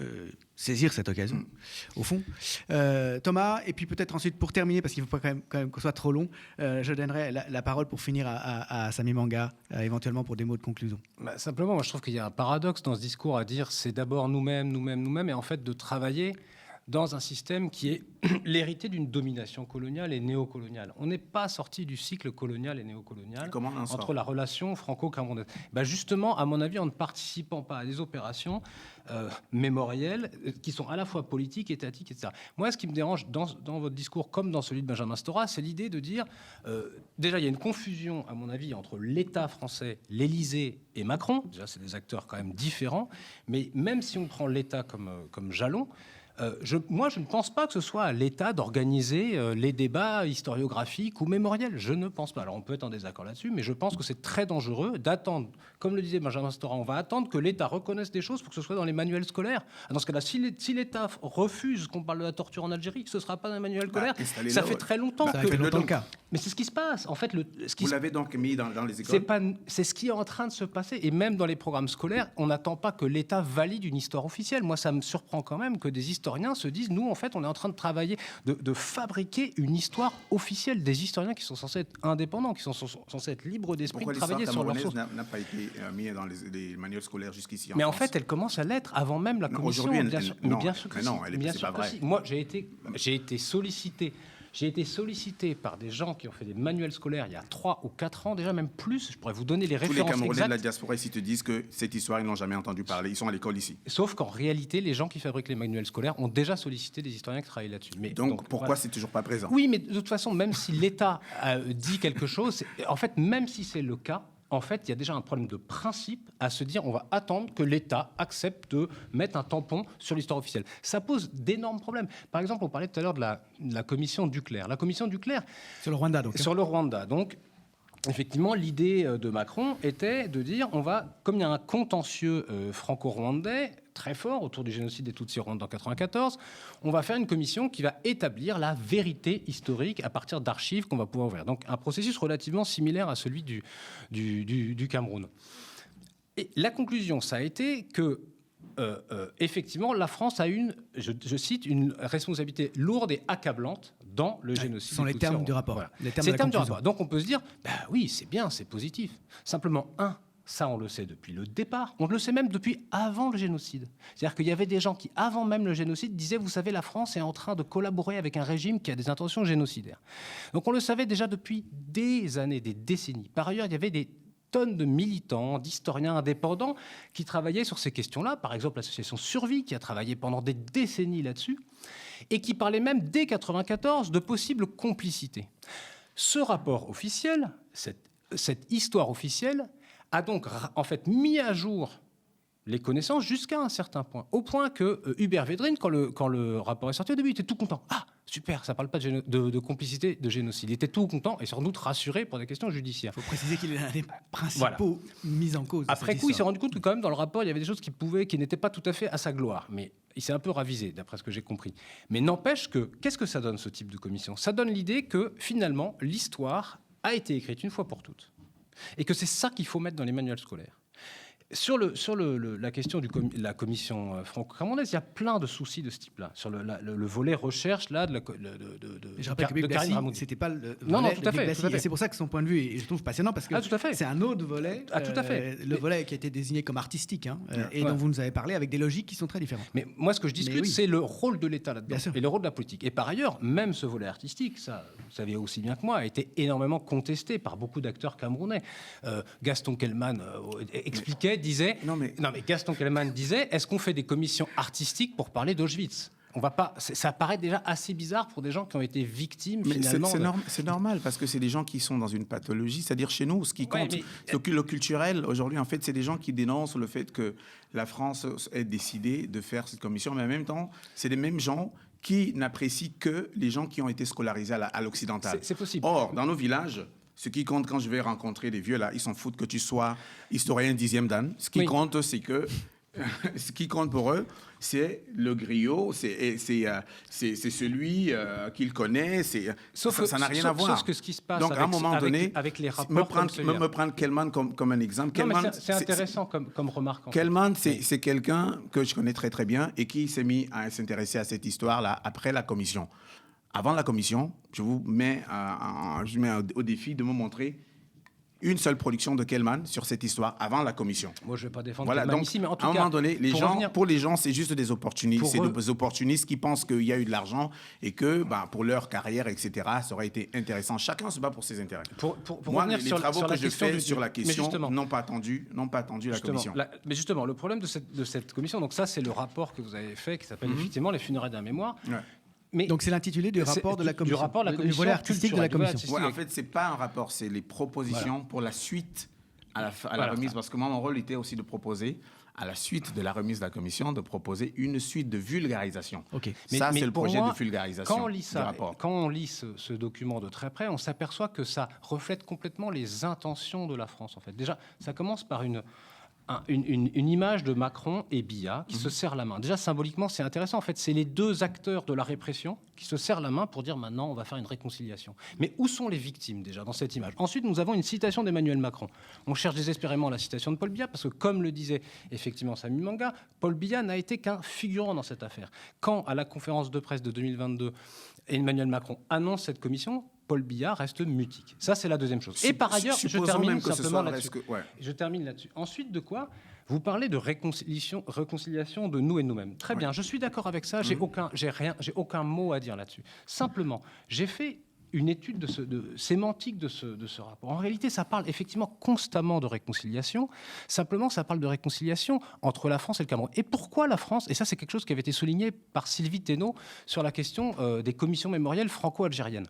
saisir cette occasion, au fond. Thomas, et puis peut-être ensuite, pour terminer, parce qu'il ne faut pas quand même que ce soit trop long, je donnerai la parole pour finir à Samy Manga, éventuellement pour des mots de conclusion. Simplement, moi je trouve qu'il y a un paradoxe dans ce discours à dire c'est d'abord nous-mêmes, et en fait de travailler dans un système qui est l'hérité d'une domination coloniale et néocoloniale. On n'est pas sorti du cycle colonial et néocolonial entre la relation franco-camerounaise. Justement, à mon avis, en ne participant pas à des opérations mémorielles qui sont à la fois politiques, étatiques, etc. Moi, ce qui me dérange dans votre discours, comme dans celui de Benjamin Stora, c'est l'idée de dire... déjà, il y a une confusion, à mon avis, entre l'État français, l'Élysée et Macron. Déjà, c'est des acteurs quand même différents. Mais même si on prend l'État comme jalon... moi, je ne pense pas que ce soit à l'État d'organiser les débats historiographiques ou mémoriels. Je ne pense pas. Alors, on peut être en désaccord là-dessus, mais je pense que c'est très dangereux d'attendre, comme le disait Benjamin Stora, on va attendre que l'État reconnaisse des choses pour que ce soit dans les manuels scolaires. Dans ce cas-là, si l'État refuse qu'on parle de la torture en Algérie, ce ne sera pas dans les manuels scolaires. Ça fait très longtemps que... Ça fait longtemps le cas. Mais c'est ce qui se passe. En fait, vous l'avez donc mis dans les écoles. C'est ce qui est en train de se passer. Et même dans les programmes scolaires, on n'attend pas que l'État valide une histoire officielle. Moi, ça me surprend quand même que des historiens se disent, nous, en fait, on est en train de travailler, de fabriquer une histoire officielle. Des historiens qui sont censés être indépendants, qui sont censés être libres d'esprit, de travailler sur leurs sources. N'a pas été mis dans les manuels scolaires jusqu'ici en Mais France. En fait, elle commence à l'être avant même la commission. Aujourd'hui, bien sûr que non, c'est pas vrai. Moi, j'ai été sollicité. J'ai été sollicité par des gens qui ont fait des manuels scolaires il y a 3 ou 4 ans, déjà même plus. Je pourrais vous donner les références exactes. Tous les Camerounais de la diaspora ici te disent que cette histoire, ils n'ont jamais entendu parler. Ils sont à l'école ici. Sauf qu'en réalité, les gens qui fabriquent les manuels scolaires ont déjà sollicité des historiens qui travaillent là-dessus. Donc pourquoi c'est toujours pas présent? Oui, mais de toute façon, même si l'État dit quelque chose, en fait, même si c'est le cas, en fait, il y a déjà un problème de principe à se dire on va attendre que l'État accepte de mettre un tampon sur l'histoire officielle. Ça pose d'énormes problèmes. Par exemple, on parlait tout à l'heure de la commission Duclerc. La commission Duclerc... Sur le Rwanda, donc. Sur le Rwanda. Donc, effectivement, l'idée de Macron était de dire comme il y a un contentieux franco-rwandais très fort autour du génocide des Tutsis rwandais en 1994, on va faire une commission qui va établir la vérité historique à partir d'archives qu'on va pouvoir ouvrir. Donc un processus relativement similaire à celui du Cameroun. Et la conclusion, ça a été que effectivement, la France a je cite, une responsabilité lourde et accablante dans le génocide. Ce sont les termes du rapport. Voilà. Les termes du rapport. Donc on peut se dire, oui, c'est bien, c'est positif. Simplement, ça on le sait depuis le départ, on le sait même depuis avant le génocide. C'est-à-dire qu'il y avait des gens qui, avant même le génocide, disaient, vous savez, la France est en train de collaborer avec un régime qui a des intentions génocidaires. Donc on le savait déjà depuis des années, des décennies. Par ailleurs, il y avait tonnes de militants, d'historiens indépendants qui travaillaient sur ces questions-là. Par exemple, l'association Survie, qui a travaillé pendant des décennies là-dessus, et qui parlait même, dès 1994, de possibles complicités. Ce rapport officiel, cette histoire officielle, a donc en fait mis à jour les connaissances jusqu'à un certain point. Au point que Hubert Védrine, quand le rapport est sorti au début, il était tout content. Ah, super, ça ne parle pas de complicité, de génocide. Il était tout content et sans doute rassuré pour des questions judiciaires. Il faut préciser qu'il est l'un des principaux mis en cause. Après coup, il s'est rendu compte que quand même dans le rapport, il y avait des choses qui n'étaient pas tout à fait à sa gloire. Mais il s'est un peu ravisé, d'après ce que j'ai compris. Mais n'empêche que, qu'est-ce que ça donne, ce type de commission ? Ça donne l'idée que, finalement, l'histoire a été écrite une fois pour toutes. Et que c'est ça qu'il faut mettre dans les manuels scolaires. Sur la question de la commission franco-camerounaise, il y a plein de soucis de ce type-là. Sur le volet recherche, là, je rappelle que Bibi Bassi, c'était pas le volet non, tout à fait. Et c'est pour ça que son point de vue est, je trouve, passionnant, parce que c'est un autre volet, tout à fait. Le volet qui a été désigné comme artistique, et dont vous nous avez parlé, avec des logiques qui sont très différentes. Mais moi, ce que je discute, c'est le rôle de l'État là-dedans, et le rôle de la politique. Et par ailleurs, même ce volet artistique, ça, vous savez aussi bien que moi, a été énormément contesté par beaucoup d'acteurs camerounais. Gaston Kellman disait, Gaston Kellman disait, est-ce qu'on fait des commissions artistiques pour parler d'Auschwitz ? On va pas, ça paraît déjà assez bizarre pour des gens qui ont été victimes, mais finalement. C'est normal, parce que c'est des gens qui sont dans une pathologie. C'est-à-dire, chez nous, ce qui compte, le culturel, aujourd'hui, en fait, c'est des gens qui dénoncent le fait que la France ait décidé de faire cette commission, mais en même temps, c'est les mêmes gens qui n'apprécient que les gens qui ont été scolarisés à l'occidental. C'est possible. Or, dans nos villages, ce qui compte quand je vais rencontrer des vieux, là, ils s'en foutent que tu sois historien 10e dan. Ce qui compte, c'est que... ce qui compte pour eux, c'est le griot, c'est celui qu'ils connaissent. Ça n'a rien à voir. Sauf que ce qui se passe donc, à un moment donné, avec les rapports me prendre Kellman comme un exemple. C'est intéressant comme remarque. Kellman, c'est quelqu'un que je connais très très bien et qui s'est mis à s'intéresser à cette histoire-là après la commission. Avant la commission, je vous mets au défi de me montrer une seule production de Kellman sur cette histoire avant la commission. Moi, je ne vais pas défendre voilà, Kellman donc, ici, mais en tout cas... À un moment donné, pour les gens, c'est juste des opportunistes. C'est des opportunistes qui pensent qu'il y a eu de l'argent et que, pour leur carrière, etc., ça aurait été intéressant. Chacun se bat pour ses intérêts. Moi, les travaux que je fais sur la question n'ont pas attendu la commission. Mais justement, le problème de cette commission, donc ça, c'est le rapport que vous avez fait, qui s'appelle effectivement Les funérailles d'un mémoire. Ouais. Donc c'est l'intitulé du rapport de la commission. Du rapport de la commission. Le volet artistique de la commission. Ouais, en fait, c'est pas un rapport, c'est les propositions pour la suite à la remise. Parce que moi, mon rôle était aussi de proposer, à la suite de la remise de la commission, de proposer une suite de vulgarisation. Okay. Ça, c'est le projet de vulgarisation du rapport. Quand on lit ce document de très près, on s'aperçoit que ça reflète complètement les intentions de la France. En fait, déjà, ça commence par une image de Macron et Biya qui se serrent la main. Déjà, symboliquement, c'est intéressant. En fait, c'est les deux acteurs de la répression qui se serrent la main pour dire maintenant, on va faire une réconciliation. Mais où sont les victimes, déjà, dans cette image ? Ensuite, nous avons une citation d'Emmanuel Macron. On cherche désespérément la citation de Paul Biya parce que, comme le disait effectivement Samy Manga, Paul Biya n'a été qu'un figurant dans cette affaire. Quand, à la conférence de presse de 2022, Emmanuel Macron annonce cette commission, Paul Biya reste mutique. Ça, c'est la deuxième chose. Et par ailleurs, je termine simplement là-dessus. Je termine là-dessus. Ensuite de quoi ? Vous parlez de réconciliation de nous et nous-mêmes. Très bien, je suis d'accord avec ça. J'ai aucun mot à dire là-dessus. Simplement, j'ai fait une étude de sémantique de ce rapport. En réalité, ça parle effectivement constamment de réconciliation. Simplement, ça parle de réconciliation entre la France et le Cameroun. Et pourquoi la France ? Et ça, c'est quelque chose qui avait été souligné par Sylvie Thénault sur la question des commissions mémorielles franco-algériennes.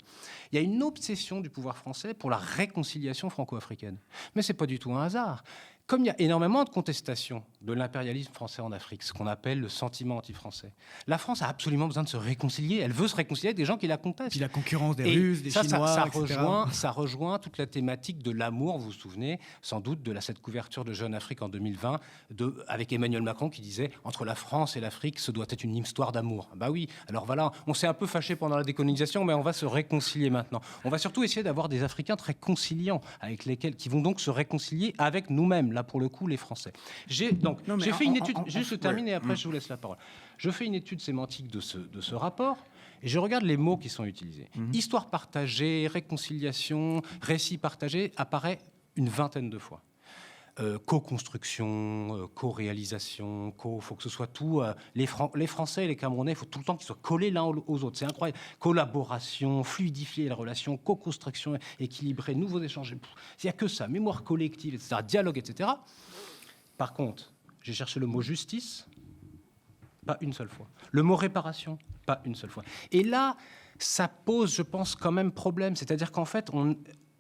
Il y a une obsession du pouvoir français pour la réconciliation franco-africaine. Mais ce n'est pas du tout un hasard. Comme il y a énormément de contestations de l'impérialisme français en Afrique, ce qu'on appelle le sentiment anti-français, la France a absolument besoin de se réconcilier. Elle veut se réconcilier avec des gens qui la contestent. Puis la concurrence des Russes, des Chinois, etc. Ça rejoint toute la thématique de l'amour. Vous vous souvenez sans doute de cette couverture de Jeune Afrique en 2020 avec Emmanuel Macron qui disait « Entre la France et l'Afrique, ce doit être une histoire d'amour ». Bah oui, alors voilà, on s'est un peu fâché pendant la décolonisation, mais on va se réconcilier maintenant. On va surtout essayer d'avoir des Africains très conciliants, qui vont donc se réconcilier avec nous-mêmes. Là, pour le coup, les Français. J'ai fait une étude, juste terminer, et après je vous laisse la parole. Je fais une étude sémantique de ce rapport, et je regarde les mots qui sont utilisés. Histoire partagée, réconciliation, récit partagé, apparaît une vingtaine de fois. co-construction, co-réalisation, faut que ce soit tout. Les Français et les Camerounais, il faut tout le temps qu'ils soient collés l'un aux autres. C'est incroyable. Collaboration, fluidifier les relations, co-construction équilibrée, nouveaux échanges. Il n'y a que ça. Mémoire collective, etc. Dialogue, etc. Par contre, j'ai cherché le mot justice, pas une seule fois. Le mot réparation, pas une seule fois. Et là, ça pose, je pense, quand même problème. C'est-à-dire qu'en fait,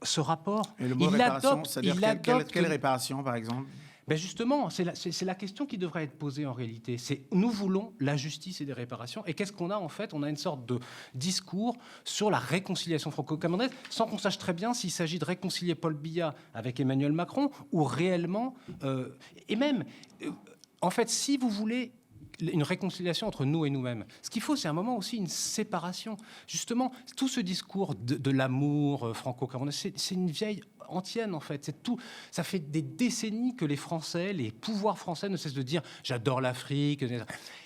ce rapport, et le mot réparation, c'est-à-dire quelle réparation, par exemple? Ben justement, c'est la question qui devrait être posée en réalité. C'est nous voulons la justice et des réparations. Et qu'est-ce qu'on a en fait? On a une sorte de discours sur la réconciliation franco-camerounaise, sans qu'on sache très bien s'il s'agit de réconcilier Paul Biya avec Emmanuel Macron ou réellement... et même, en fait, si vous voulez une réconciliation entre nous et nous-mêmes. Ce qu'il faut, c'est un moment aussi une séparation. Justement, tout ce discours de l'amour franco-camerounais, c'est une vieille antienne, en fait. C'est tout. Ça fait des décennies que les Français, les pouvoirs français ne cessent de dire « j'adore l'Afrique ».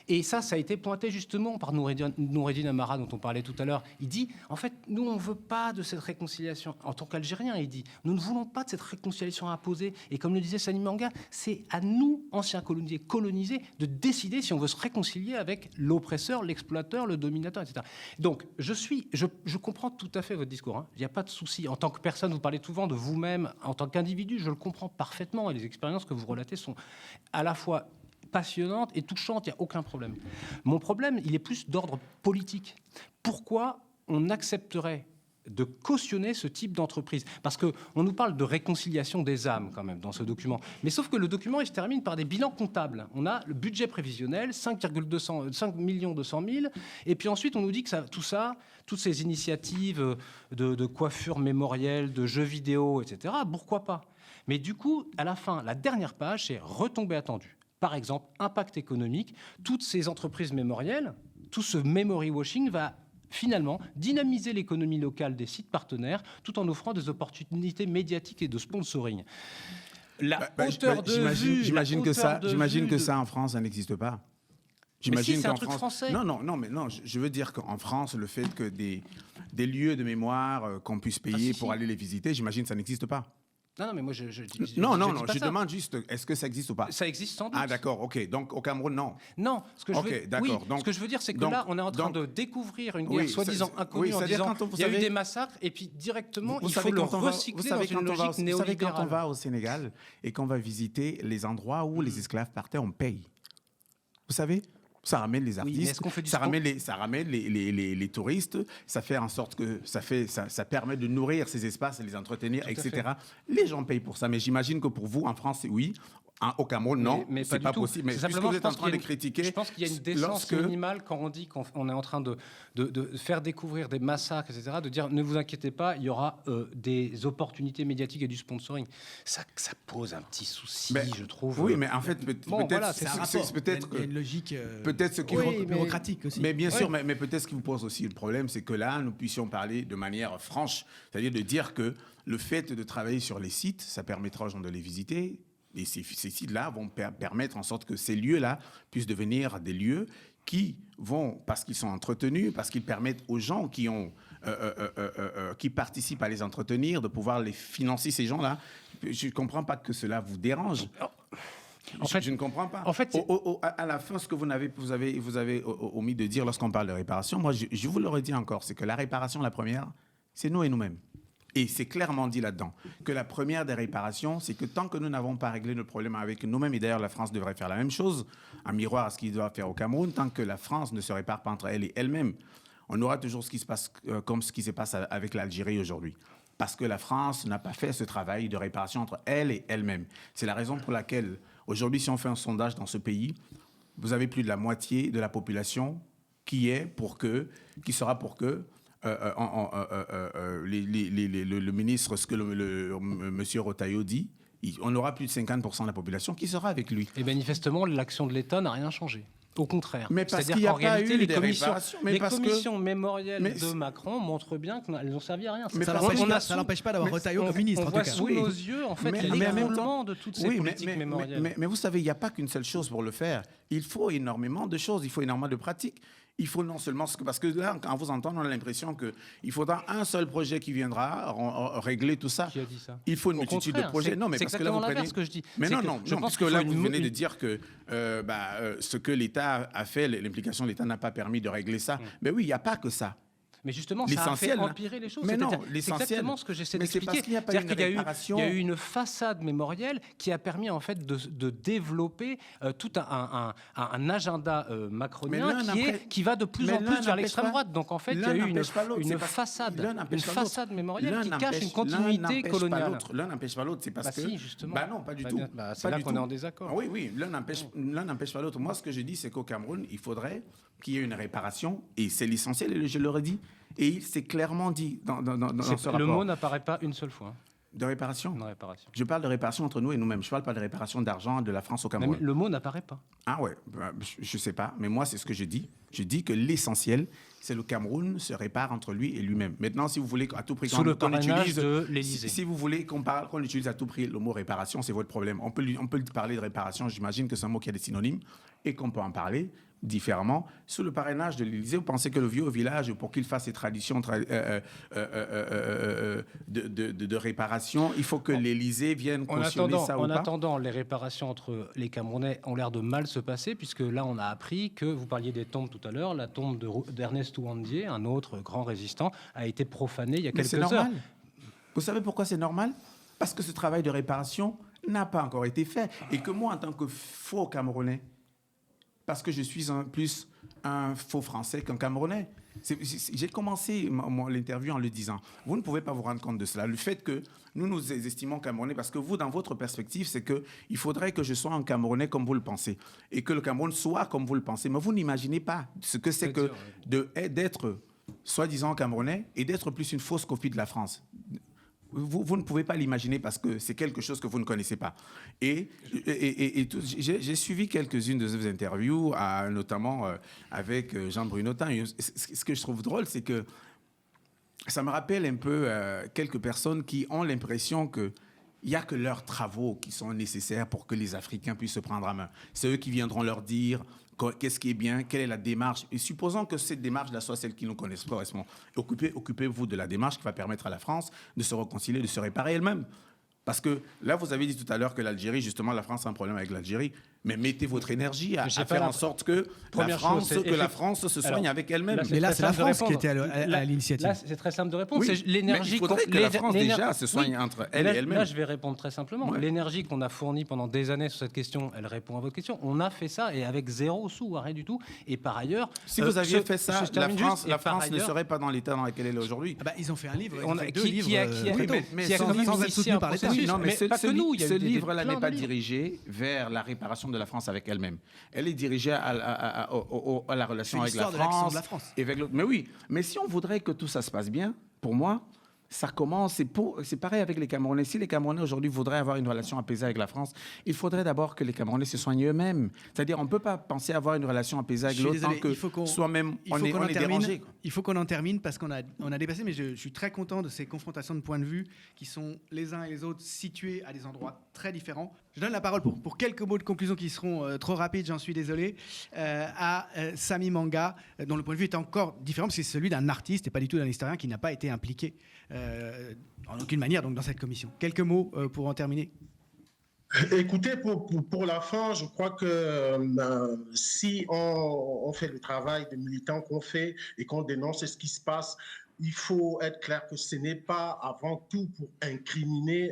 Et ça a été pointé justement par Noureddin Amara, dont on parlait tout à l'heure. Il dit, en fait, nous, on ne veut pas de cette réconciliation. En tant qu'Algérien, il dit, nous ne voulons pas de cette réconciliation imposée. Et comme le disait Sani Manga, c'est à nous, anciens colonisés, de décider si on veut se réconcilier avec l'oppresseur, l'exploiteur, le dominateur, etc. Donc, je comprends tout à fait votre discours. Hein. Il n'y a pas de souci. En tant que personne, vous parlez souvent de vous-même. En tant qu'individu, je le comprends parfaitement. Et les expériences que vous relatez sont à la fois passionnante et touchante, il n'y a aucun problème. Mon problème, il est plus d'ordre politique. Pourquoi on accepterait de cautionner ce type d'entreprise? Parce qu'on nous parle de réconciliation des âmes, quand même, dans ce document. Mais sauf que le document, il se termine par des bilans comptables. On a le budget prévisionnel, 5 200 000, et puis ensuite, on nous dit que toutes ces initiatives de coiffure mémorielle, de jeux vidéo, etc., pourquoi pas? Mais du coup, à la fin, la dernière page, c'est retombées attendues. Par exemple, impact économique, toutes ces entreprises mémorielles, tout ce memory washing va finalement dynamiser l'économie locale des sites partenaires tout en offrant des opportunités médiatiques et de sponsoring. J'imagine que ça en France, ça n'existe pas. J'imagine c'est un truc français. Non, je veux dire qu'en France, le fait que des lieux de mémoire qu'on puisse payer pour aller les visiter, j'imagine que ça n'existe pas. Non, mais moi, je demande juste, est-ce que ça existe ou pas? Ça existe sans doute. Ah, d'accord, ok. Donc, au Cameroun, non. Non, ce que je veux dire, c'est que là, on est en train de découvrir une guerre soi-disant inconnue en disant il y a eu des massacres, et puis directement, il faut le recycler dans une logique néolibérale. Vous savez, quand on va au Sénégal et qu'on va visiter les endroits où les esclaves partaient, on paye. Vous savez? Ça ramène les artistes, ça ramène les touristes, ça fait en sorte que ça permet de nourrir ces espaces et les entretenir, etc. Les gens payent pour ça, mais j'imagine que pour vous, en France, oui. Au Cameroun, non, mais c'est pas possible. Mais puisque vous êtes en train de critiquer... Je pense qu'il y a une décence minimale quand on dit qu'on est en train de faire découvrir des massacres, etc., de dire ne vous inquiétez pas, il y aura des opportunités médiatiques et du sponsoring. Ça pose un petit souci, je trouve. Oui, mais en fait, peut-être... Il y a une logique bureaucratique aussi. Mais bien sûr, mais peut-être ce qui vous pose aussi le problème, c'est que là, nous puissions parler de manière franche, c'est-à-dire de dire que le fait de travailler sur les sites, ça permettra aux gens de les visiter. Et ces sites-là vont permettre en sorte que ces lieux-là puissent devenir des lieux qui vont, parce qu'ils sont entretenus, parce qu'ils permettent aux gens qui participent à les entretenir de pouvoir les financer, ces gens-là. Je ne comprends pas que cela vous dérange. Je ne comprends pas. En fait, à la fin, ce que vous avez omis de dire lorsqu'on parle de réparation, moi, je vous le redis encore, c'est que la réparation, la première, c'est nous et nous-mêmes. Et c'est clairement dit là-dedans que la première des réparations, c'est que tant que nous n'avons pas réglé nos problèmes avec nous-mêmes, et d'ailleurs la France devrait faire la même chose, en miroir à ce qu'il doit faire au Cameroun, tant que la France ne se répare pas entre elle et elle-même, on aura toujours ce qui se passe comme ce qui se passe avec l'Algérie aujourd'hui. Parce que la France n'a pas fait ce travail de réparation entre elle et elle-même. C'est la raison pour laquelle, aujourd'hui, si on fait un sondage dans ce pays, vous avez plus de la moitié de la population qui sera pour que le ministre, ce que monsieur Rotaillot dit, on aura plus de 50% de la population qui sera avec lui. Et manifestement, l'action de l'État n'a rien changé. Au contraire. Mais parce qu'il n'y a pas eu des réparations. Les commissions mémorielles de Macron montrent bien qu'elles n'ont servi à rien. Mais ça n'empêche pas d'avoir Rotaillot comme ministre, en tout cas. On voit sous nos yeux, en fait, l'écroulement de toutes ces politiques mémorielles. Mais vous savez, il n'y a pas qu'une seule chose pour le faire. Il faut énormément de choses, il faut énormément de pratiques. Il faut non seulement... Parce que là, quand vous entendez, on a l'impression qu'il faudra un seul projet qui viendra régler tout ça. Qui a dit ça? Il faut une multitude de projets. Non, mais c'est parce que là, vous exactement prenez... l'inverse que je dis. Mais non, parce que là, vous venez de une... dire que ce que l'État a fait, l'implication de l'État n'a pas permis de régler ça. Mais oui, il n'y a pas que ça. Mais justement, ça a fait empirer les choses. Mais non, c'est exactement ce que j'essaie d'expliquer. C'est parce qu'il n'y a pas une réparation. Il y a eu une façade mémorielle qui a permis en fait de développer tout un agenda macronien qui va de plus en plus vers l'extrême droite. Donc en fait, il y a eu une façade mémorielle qui cache une continuité coloniale. L'un n'empêche pas l'autre, c'est parce que... Si, justement. Non, pas du tout. C'est là qu'on est en désaccord. Oui, l'un n'empêche pas l'autre. Moi, ce que je dis, c'est qu'au Cameroun, il faudrait qu'il y ait une réparation, et c'est l'essentiel, et je le redis. Et c'est clairement dit dans ce rapport. Le mot n'apparaît pas une seule fois. De réparation? De réparation. Je parle de réparation entre nous et nous-mêmes. Je ne parle pas de réparation d'argent de la France au Cameroun. Mais le mot n'apparaît pas. Ah ouais, je ne sais pas. Mais moi, c'est ce que je dis. Je dis que l'essentiel, c'est le Cameroun se répare entre lui et lui-même. Maintenant, si vous voulez à tout prix qu'on utilise de l'Élysée. Si vous voulez qu'on utilise à tout prix le mot réparation, c'est votre problème. On peut parler de réparation. J'imagine que c'est un mot qui a des synonymes et qu'on peut en parler différemment. Sous le parrainage de l'Élysée, vous pensez que le vieux village, pour qu'il fasse ses traditions de réparation, il faut que l'Élysée vienne cautionner ça ou pas? En attendant, les réparations entre les Camerounais ont l'air de mal se passer, puisque là, on a appris que, vous parliez des tombes tout à l'heure, la tombe d'Ernest Ouandié, un autre grand résistant, a été profanée il y a quelques heures. C'est normal. Vous savez pourquoi c'est normal? Parce que ce travail de réparation n'a pas encore été fait. Et que moi, en tant que faux Camerounais, parce que je suis plus un faux Français qu'un Camerounais. J'ai commencé l'interview en le disant. Vous ne pouvez pas vous rendre compte de cela. Le fait que nous estimons Camerounais, parce que vous, dans votre perspective, c'est qu'il faudrait que je sois un Camerounais comme vous le pensez, et que le Cameroun soit comme vous le pensez. Mais vous n'imaginez pas ce que c'est que d'être soi-disant Camerounais et d'être plus une fausse copie de la France. Vous ne pouvez pas l'imaginer parce que c'est quelque chose que vous ne connaissez pas. Et j'ai suivi quelques-unes de vos interviews, notamment avec Jean Brunotin. Ce que je trouve drôle, c'est que ça me rappelle un peu quelques personnes qui ont l'impression qu'il n'y a que leurs travaux qui sont nécessaires pour que les Africains puissent se prendre à main. C'est eux qui viendront leur dire qu'est-ce qui est bien, quelle est la démarche. Et supposons que cette démarche-là soit celle qui nous correspond. Occupez-vous de la démarche qui va permettre à la France de se réconcilier, de se réparer elle-même. Parce que là, vous avez dit tout à l'heure que l'Algérie, justement, la France a un problème avec l'Algérie. Mais mettez votre énergie à faire en sorte que la France se soigne avec elle-même. Mais là, c'est la France qui était à l'initiative. Là, c'est très simple de répondre. Oui, c'est l'énergie. Il faudrait que la France, déjà, se soigne entre elle et elle-même. Là, je vais répondre très simplement. Ouais. L'énergie qu'on a fournie pendant des années sur cette question, elle répond à votre question. On a fait ça, et avec 0 sous, rien du tout. Et par ailleurs... Si vous aviez fait ça, la France ne serait pas dans l'état dans lequel elle est aujourd'hui. Ils ont fait un livre. Qui a sans être soutenu par l'État. Non, mais ce livre-là n'est pas dirigé vers la réparation de la France avec elle-même. Elle est dirigée à la relation avec la France. Et avec l'autre. Mais oui, mais si on voudrait que tout ça se passe bien, pour moi, ça commence, c'est pareil avec les Camerounais. Si les Camerounais aujourd'hui voudraient avoir une relation apaisée avec la France, il faudrait d'abord que les Camerounais se soignent eux-mêmes. C'est-à-dire, on ne peut pas penser avoir une relation apaisée avec l'autre tant que soi-même, on est dérangé. Il faut qu'on en termine parce qu'on a dépassé, mais je suis très content de ces confrontations de points de vue qui sont les uns et les autres situés à des endroits très différents. Je donne la parole pour quelques mots de conclusion qui seront trop rapides, j'en suis désolé, à Samy Manga, dont le point de vue est encore différent, parce que c'est celui d'un artiste et pas du tout d'un historien qui n'a pas été impliqué en aucune manière donc, dans cette commission. Quelques mots pour en terminer. Écoutez, pour la fin, je crois que si on fait le travail de militants qu'on fait et qu'on dénonce ce qui se passe, il faut être clair que ce n'est pas avant tout pour incriminer,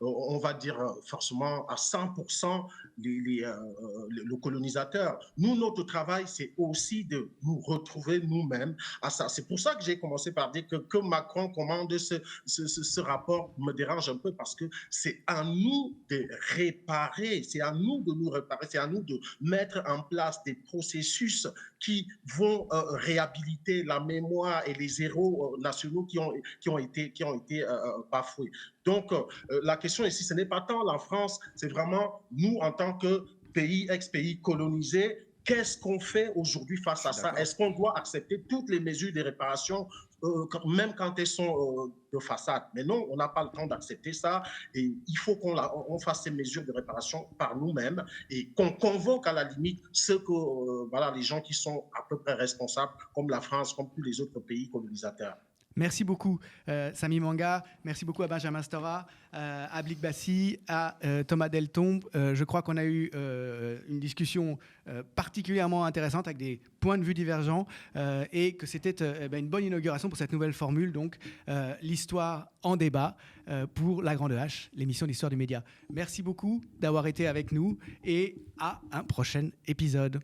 on va dire forcément à 100% le colonisateur. Nous, notre travail, c'est aussi de nous retrouver nous-mêmes à ça. C'est pour ça que j'ai commencé par dire que Macron commande ce rapport me dérange un peu parce que c'est à nous de réparer, c'est à nous de nous réparer, c'est à nous de mettre en place des processus qui vont réhabiliter la mémoire et les héros nationaux qui ont été bafoués. Donc, la question ici, ce n'est pas tant la France, c'est vraiment nous en tant que pays, ex-pays colonisés. Qu'est-ce qu'on fait aujourd'hui face à ça? Est-ce qu'on doit accepter toutes les mesures de réparation même quand elles sont de façade. Mais non, on n'a pas le temps d'accepter ça et il faut qu'on fasse ces mesures de réparation par nous-mêmes et qu'on convoque à la limite les gens qui sont à peu près responsables, comme la France, comme tous les autres pays colonisateurs. Merci beaucoup, Samy Manga. Merci beaucoup à Benjamin Stora, à Blik Bassi, à Thomas Deltombe. Je crois qu'on a eu une discussion particulièrement intéressante avec des points de vue divergents et que c'était une bonne inauguration pour cette nouvelle formule, donc l'histoire en débat pour La Grande Hache, l'émission d'histoire du média. Merci beaucoup d'avoir été avec nous et à un prochain épisode.